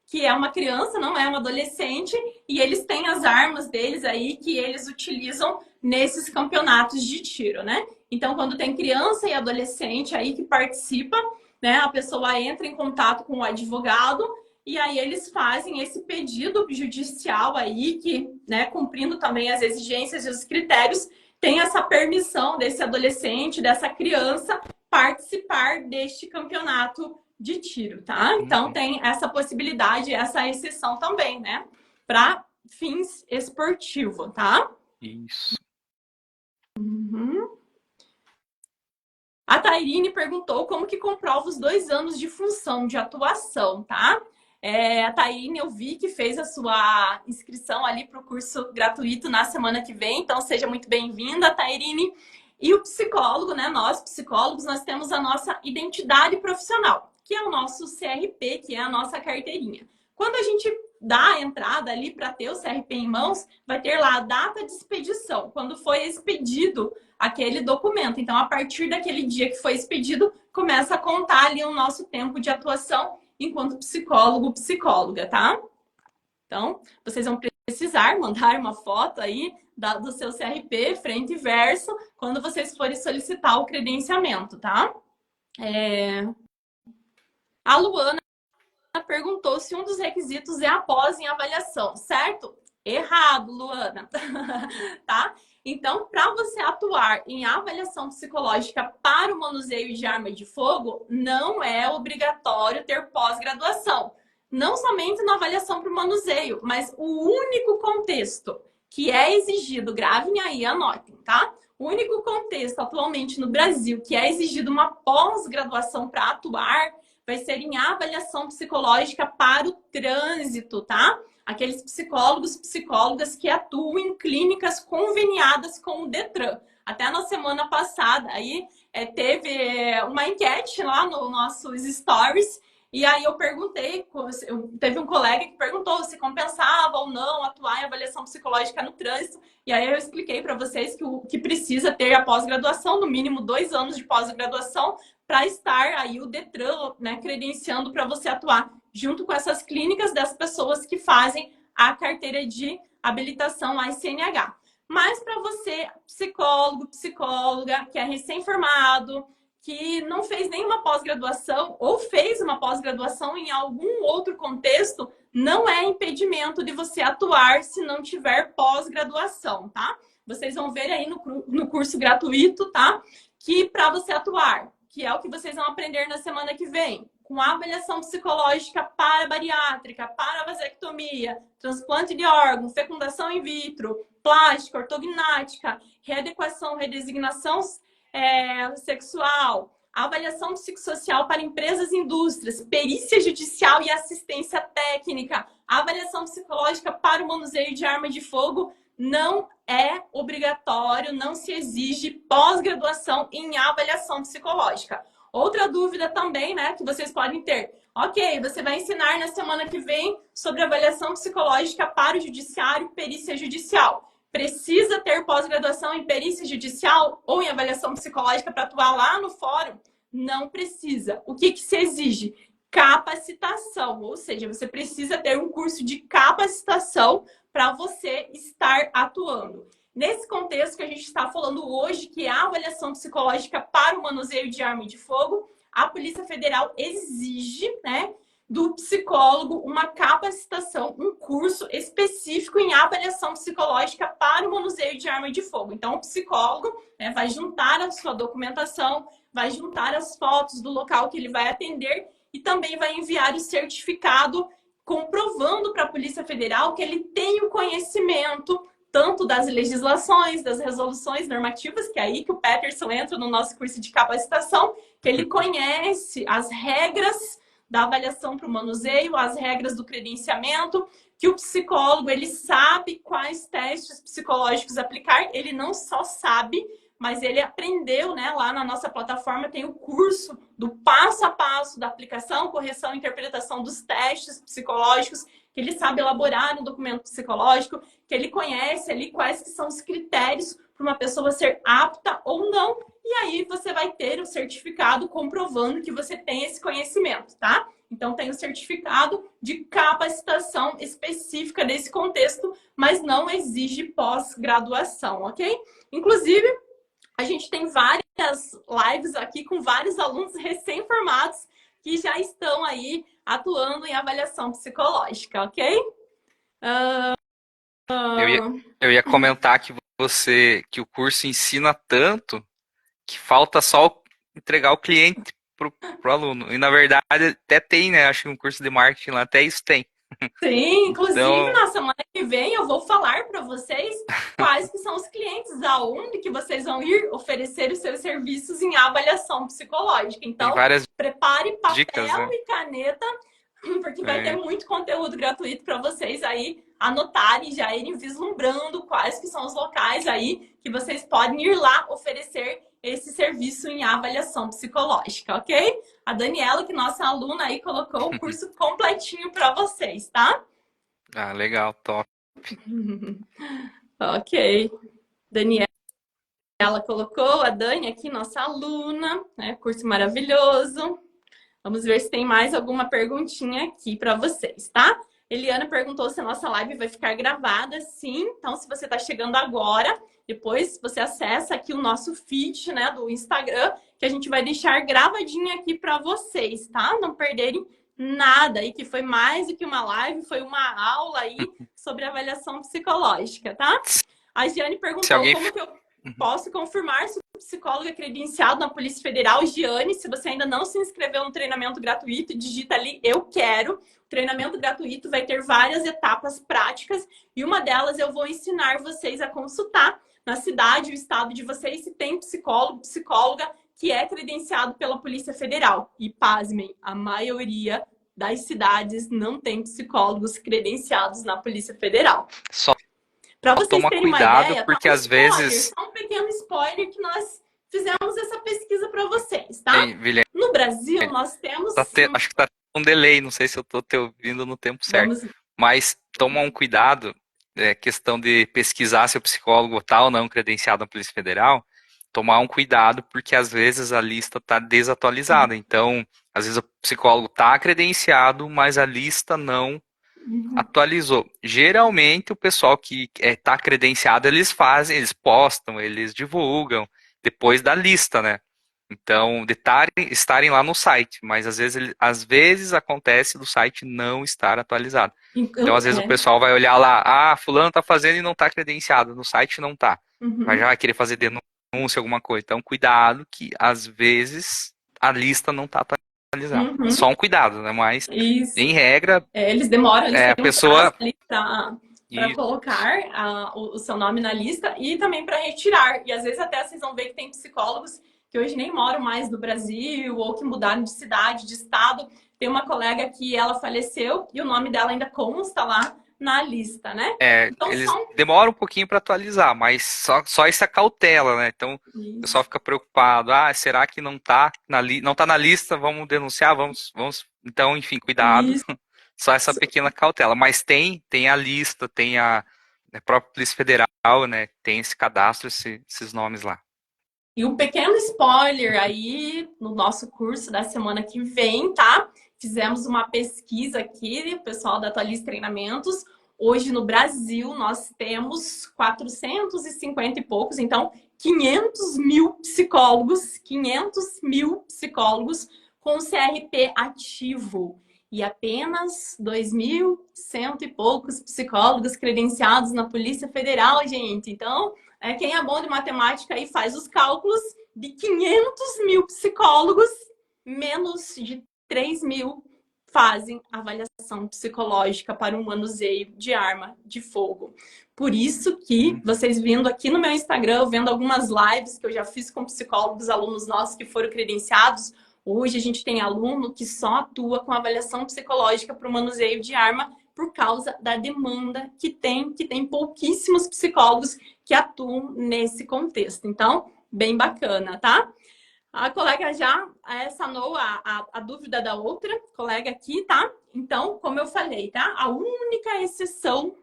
que é uma criança, não é um adolescente, e eles têm as armas deles aí que eles utilizam nesses campeonatos de tiro, né? Então, quando tem criança e adolescente aí que participa, né, a pessoa entra em contato com o advogado e aí eles fazem esse pedido judicial aí que, né, cumprindo também as exigências e os critérios, tem essa permissão desse adolescente, dessa criança participar deste campeonato de tiro, tá? Então tem essa possibilidade, essa exceção também, né? Para fins esportivos, tá? Isso. A Tairine perguntou como que comprova os 2 anos de função de atuação, tá? A Tairine, eu vi que fez a sua inscrição ali para o curso gratuito na semana que vem, então seja muito bem-vinda, Tairine. E o psicólogo, né? Nós, psicólogos, nós temos a nossa identidade profissional, que é o nosso CRP, que é a nossa carteirinha. Quando a gente dá a entrada ali para ter o CRP em mãos, vai ter lá a data de expedição, quando foi expedido aquele documento. Então, a partir daquele dia que foi expedido, começa a contar ali o nosso tempo de atuação enquanto psicólogo, psicóloga, tá? Então, vocês vão precisar mandar uma foto aí do seu CRP, frente e verso, quando vocês forem solicitar o credenciamento, tá? A Luana perguntou se um dos requisitos é a pós em avaliação, certo? Errado, Luana. Tá? Então, para você atuar em avaliação psicológica para o manuseio de arma de fogo, não é obrigatório ter pós-graduação. Não somente na avaliação para o manuseio, mas o único contexto que é exigido, gravem aí, anotem, tá? O único contexto atualmente no Brasil que é exigido uma pós-graduação para atuar vai ser em avaliação psicológica para o trânsito, tá? Aqueles psicólogos, psicólogas que atuam em clínicas conveniadas com o Detran. Até na semana passada, aí teve uma enquete lá no nossos stories, e aí eu perguntei, teve um colega que perguntou se compensava ou não atuar em avaliação psicológica no trânsito, e aí eu expliquei para vocês que precisa ter a pós-graduação, no mínimo 2 anos de pós-graduação, para estar aí o Detran, né, credenciando para você atuar junto com essas clínicas das pessoas que fazem a carteira de habilitação AICNH. Mas para você, psicólogo, psicóloga, que é recém-formado, que não fez nenhuma pós-graduação ou fez uma pós-graduação em algum outro contexto, não é impedimento de você atuar se não tiver pós-graduação, tá? Vocês vão ver aí no curso gratuito, tá? Que para você atuar, que é o que vocês vão aprender na semana que vem, com avaliação psicológica para bariátrica, para vasectomia, transplante de órgão, fecundação in vitro, plástica, ortognática, readequação, redesignação sexual, avaliação psicossocial para empresas e indústrias, perícia judicial e assistência técnica, avaliação psicológica para o manuseio de arma de fogo, não é obrigatório, não se exige pós-graduação em avaliação psicológica. Outra dúvida também, né, que vocês podem ter. Ok, você vai ensinar na semana que vem sobre avaliação psicológica para o judiciário, perícia judicial. Precisa ter pós-graduação em perícia judicial ou em avaliação psicológica para atuar lá no fórum? Não precisa. O que se exige? Capacitação, ou seja, você precisa ter um curso de capacitação para você estar atuando. Nesse contexto que a gente está falando hoje, que é a avaliação psicológica para o manuseio de arma de fogo, a Polícia Federal exige, né, do psicólogo uma capacitação, um curso específico em avaliação psicológica para o manuseio de arma de fogo. Então, o psicólogo, né, vai juntar a sua documentação, vai juntar as fotos do local que ele vai atender e também vai enviar o certificado comprovando para a Polícia Federal que ele tem o conhecimento tanto das legislações, das resoluções normativas, que é aí que o Peterson entra no nosso curso de capacitação, que ele conhece as regras da avaliação para o manuseio, as regras do credenciamento, que o psicólogo, ele sabe quais testes psicológicos aplicar, ele não só sabe, mas ele aprendeu, né, lá na nossa plataforma tem o curso do passo a passo da aplicação, correção e interpretação dos testes psicológicos, que ele sabe elaborar um documento psicológico, que ele conhece ali quais que são os critérios para uma pessoa ser apta ou não, e aí você vai ter o certificado comprovando que você tem esse conhecimento, tá? Então tem o certificado de capacitação específica desse contexto, mas não exige pós-graduação, ok? Inclusive, a gente tem várias lives aqui com vários alunos recém-formados que já estão aí atuando em avaliação psicológica, ok? Eu ia comentar que o curso ensina tanto que falta só entregar o cliente pro aluno. E na verdade até tem, né? Acho que um curso de marketing lá até isso tem. Sim, inclusive Então, na semana que vem eu vou falar para vocês quais que são os clientes, aonde que vocês vão ir oferecer os seus serviços em avaliação psicológica. Então, prepare papel dicas, né? e caneta, porque vai ter muito conteúdo gratuito para vocês aí anotarem, já irem vislumbrando quais que são os locais aí que vocês podem ir lá oferecer esse serviço em avaliação psicológica, ok? A Daniela, que nossa aluna aí, colocou o curso completinho para vocês, tá? Ah, legal, top. Ok. Daniela colocou, a Dani aqui, nossa aluna, né? Curso maravilhoso. Vamos ver se tem mais alguma perguntinha aqui para vocês, tá? Eliana perguntou se a nossa live vai ficar gravada. Sim, então se você está chegando agora, depois você acessa aqui o nosso feed, né, do Instagram, que a gente vai deixar gravadinho aqui para vocês, tá? Não perderem Nada, e que foi mais do que uma live, foi uma aula aí sobre avaliação psicológica, tá? A Giane Se perguntou alguém. como que eu posso confirmar se o psicólogo é credenciado na Polícia Federal. Giane, se você ainda não se inscreveu no treinamento gratuito, digita ali "eu quero". O treinamento gratuito vai ter várias etapas práticas e uma delas eu vou ensinar vocês a consultar na cidade, o estado de vocês, se tem psicólogo, psicóloga que é credenciado pela Polícia Federal. E pasmem, a maioria das cidades não tem psicólogos credenciados na Polícia Federal. Só Para vocês toma terem uma cuidado, ideia, tá porque um às spoiler, vezes. só um pequeno spoiler que nós fizemos essa pesquisa para vocês, tá? Ei, Guilherme, No Brasil, nós temos... acho que tá um delay, não sei se eu tô te ouvindo no tempo certo. Vamos... Mas toma um cuidado, questão de pesquisar se o psicólogo tá ou não credenciado na Polícia Federal, tomar um cuidado, porque às vezes a lista tá desatualizada. Então, às vezes o psicólogo tá credenciado, mas a lista não atualizou. Geralmente o pessoal que tá credenciado, eles fazem, eles postam, eles divulgam depois da lista, né? Então, de estarem lá no site, mas às vezes acontece do site não estar atualizado. Então, às vezes o pessoal vai olhar lá, fulano tá fazendo e não tá credenciado, no site não tá. Mas já vai querer fazer denúncia, alguma coisa. Então, cuidado que às vezes a lista não tá atualizada. Só um cuidado, né? Mas, Isso. em regra, eles demoram, eles têm a pessoa... ali para colocar o seu nome na lista e também para retirar. E às vezes até vocês vão ver que tem psicólogos que hoje nem moram mais no Brasil ou que mudaram de cidade, de estado. Tem uma colega que ela faleceu e o nome dela ainda consta lá na lista, né? Então, eles demoram um pouquinho para atualizar, mas só essa cautela, né? Então, o pessoal fica preocupado. Será que não tá na lista? Vamos denunciar? Vamos. Então, enfim, cuidado. Isso. Só essa pequena cautela. Mas tem a lista, tem a própria Polícia Federal, né? Tem esse cadastro, esses nomes lá. E um pequeno spoiler aí no nosso curso da semana que vem, tá? Fizemos uma pesquisa aqui, o pessoal da Atualize Treinamentos. Hoje no Brasil nós temos 450 e poucos, então 500 mil psicólogos com CRP ativo. E apenas 2.100 e poucos psicólogos credenciados na Polícia Federal, gente. Então, quem é bom de matemática aí faz os cálculos de 500 mil psicólogos, menos de 3 mil fazem avaliação psicológica para um manuseio de arma de fogo. Por isso que vocês vindo aqui no meu Instagram, vendo algumas lives que eu já fiz com psicólogos, alunos nossos que foram credenciados, hoje a gente tem aluno que só atua com avaliação psicológica para o manuseio de arma por causa da demanda que tem pouquíssimos psicólogos que atuam nesse contexto. Então, bem bacana, tá? A colega já sanou a dúvida da outra colega aqui, tá? Então, como eu falei, tá? A única exceção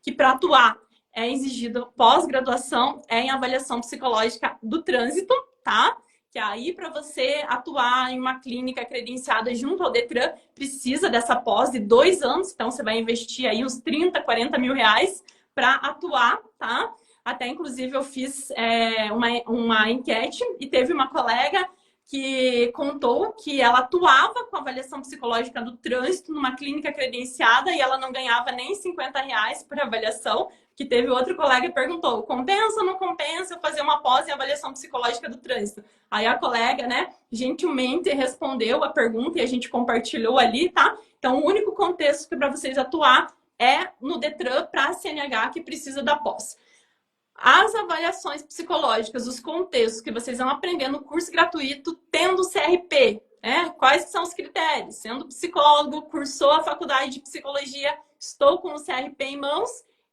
que para atuar é exigida pós-graduação é em avaliação psicológica do trânsito, tá? Que aí, para você atuar em uma clínica credenciada junto ao Detran, precisa dessa pós de 2 anos. Então, você vai investir aí uns 30, 40 mil reais para atuar, tá? Até, inclusive, eu fiz uma enquete e teve uma colega que contou que ela atuava com avaliação psicológica do trânsito numa clínica credenciada e ela não ganhava nem 50 reais por avaliação. Que teve outro colega que perguntou, compensa ou não compensa eu fazer uma pós em avaliação psicológica do trânsito? Aí a colega, né, gentilmente respondeu a pergunta e a gente compartilhou ali, tá? Então, o único contexto que para vocês atuar é no Detran para a CNH que precisa da pós. As avaliações psicológicas, os contextos que vocês vão aprender no curso gratuito, tendo CRP, né? Quais são os critérios? Sendo psicólogo, cursou a faculdade de psicologia, estou com o CRP em mãos,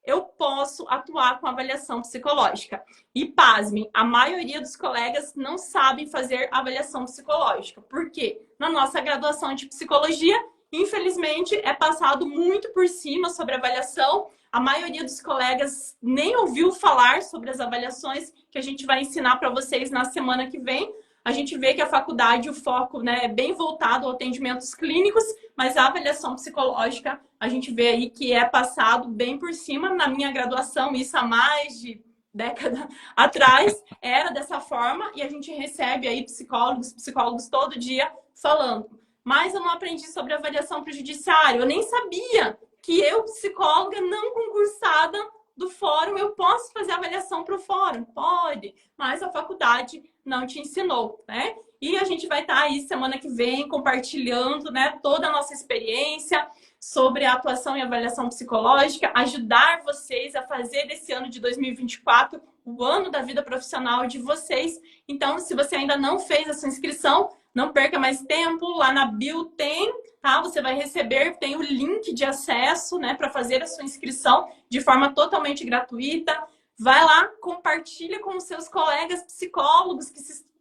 eu posso atuar com avaliação psicológica. E pasmem, a maioria dos colegas não sabem fazer avaliação psicológica. Por quê? Na nossa graduação de psicologia, infelizmente, é passado muito por cima sobre avaliação. A maioria dos colegas nem ouviu falar sobre as avaliações que a gente vai ensinar para vocês na semana que vem. A gente vê que a faculdade, o foco, né, é bem voltado a atendimentos clínicos, mas a avaliação psicológica, a gente vê aí que é passado bem por cima. Na minha graduação, isso há mais de década atrás, era dessa forma, e a gente recebe aí psicólogos todo dia falando. mas eu não aprendi sobre avaliação para o judiciário. Eu nem sabia que eu, psicóloga não concursada do fórum, eu posso fazer avaliação para o fórum? Pode, mas a faculdade não te ensinou, né? E a gente vai estar aí semana que vem compartilhando, né, toda a nossa experiência sobre a atuação e avaliação psicológica, ajudar vocês a fazer desse ano de 2024 o ano da vida profissional de vocês. Então, se você ainda não fez a sua inscrição, não perca mais tempo, lá na bio tem, tá? Você vai receber, tem o link de acesso, né, para fazer a sua inscrição de forma totalmente gratuita. Vai lá, compartilha com os seus colegas psicólogos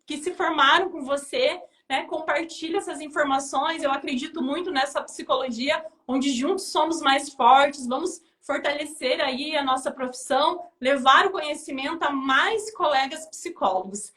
que se formaram com você, né? Compartilha essas informações. Eu acredito muito nessa psicologia, onde juntos somos mais fortes. Vamos fortalecer aí a nossa profissão, levar o conhecimento a mais colegas psicólogos.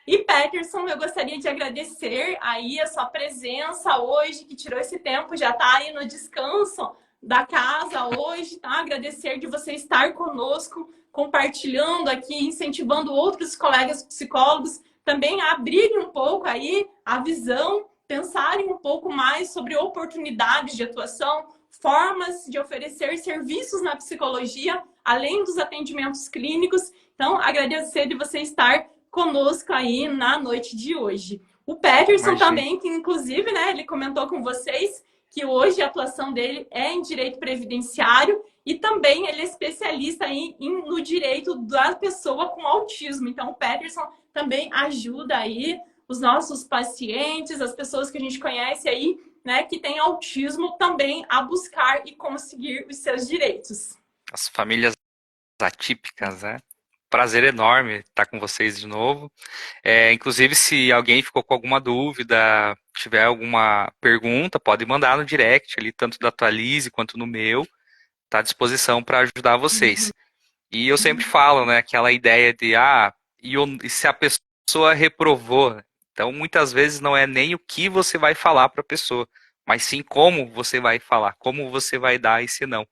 E Peterson, eu gostaria de agradecer aí a sua presença hoje, que tirou esse tempo, já está aí no descanso da casa hoje, tá? Agradecer de você estar conosco, compartilhando aqui, incentivando outros colegas psicólogos também a abrirem um pouco aí a visão, pensarem um pouco mais sobre oportunidades de atuação, formas de oferecer serviços na psicologia, além dos atendimentos clínicos. Então, agradecer de você estar conosco aí na noite de hoje. O Peterson também, que inclusive, né, ele comentou com vocês que hoje a atuação dele é em direito previdenciário e também ele é especialista no direito da pessoa com autismo. Então, o Peterson também ajuda aí os nossos pacientes, as pessoas que a gente conhece aí, né, que tem autismo, também a buscar e conseguir os seus direitos. As famílias atípicas, né? Prazer enorme estar com vocês de novo. Inclusive, se alguém ficou com alguma dúvida, tiver alguma pergunta, pode mandar no direct ali, tanto da Atualize quanto no meu. Está à disposição para ajudar vocês. E eu sempre falo, né, aquela ideia de, e se a pessoa reprovou? Então, muitas vezes não é nem o que você vai falar para a pessoa, mas sim como você vai falar, como você vai dar esse não.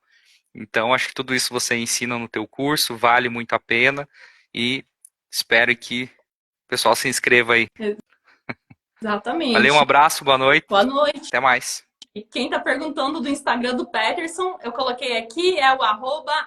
Então, acho que tudo isso você ensina no teu curso, vale muito a pena e espero que o pessoal se inscreva aí. Exatamente. Valeu, um abraço, boa noite. Boa noite. Até mais. E quem está perguntando do Instagram do Peterson, eu coloquei aqui, é o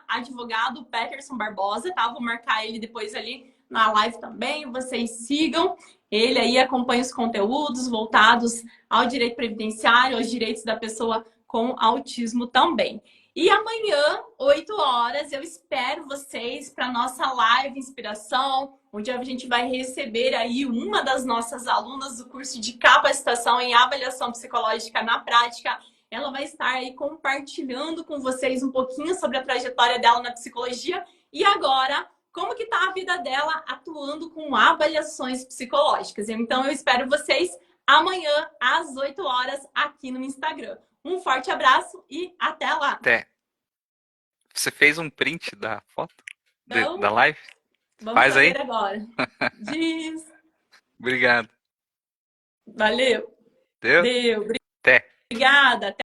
@advogado Peterson Barbosa, tá? Vou marcar ele depois ali na live também, vocês sigam. Ele aí acompanha os conteúdos voltados ao direito previdenciário, aos direitos da pessoa com autismo também. E amanhã, 8 horas, eu espero vocês para nossa live Inspiração, onde a gente vai receber aí uma das nossas alunas do curso de capacitação em avaliação psicológica na prática. Ela vai estar aí compartilhando com vocês um pouquinho sobre a trajetória dela na psicologia e agora como que está a vida dela atuando com avaliações psicológicas. Então eu espero vocês amanhã às 8 horas aqui no Instagram. Um forte abraço e até lá. Até. Você fez um print da foto Então, da live? Vamos Faz fazer aí agora. Diz. Obrigado. Valeu. Deu? Deu. Até. Obrigada. Até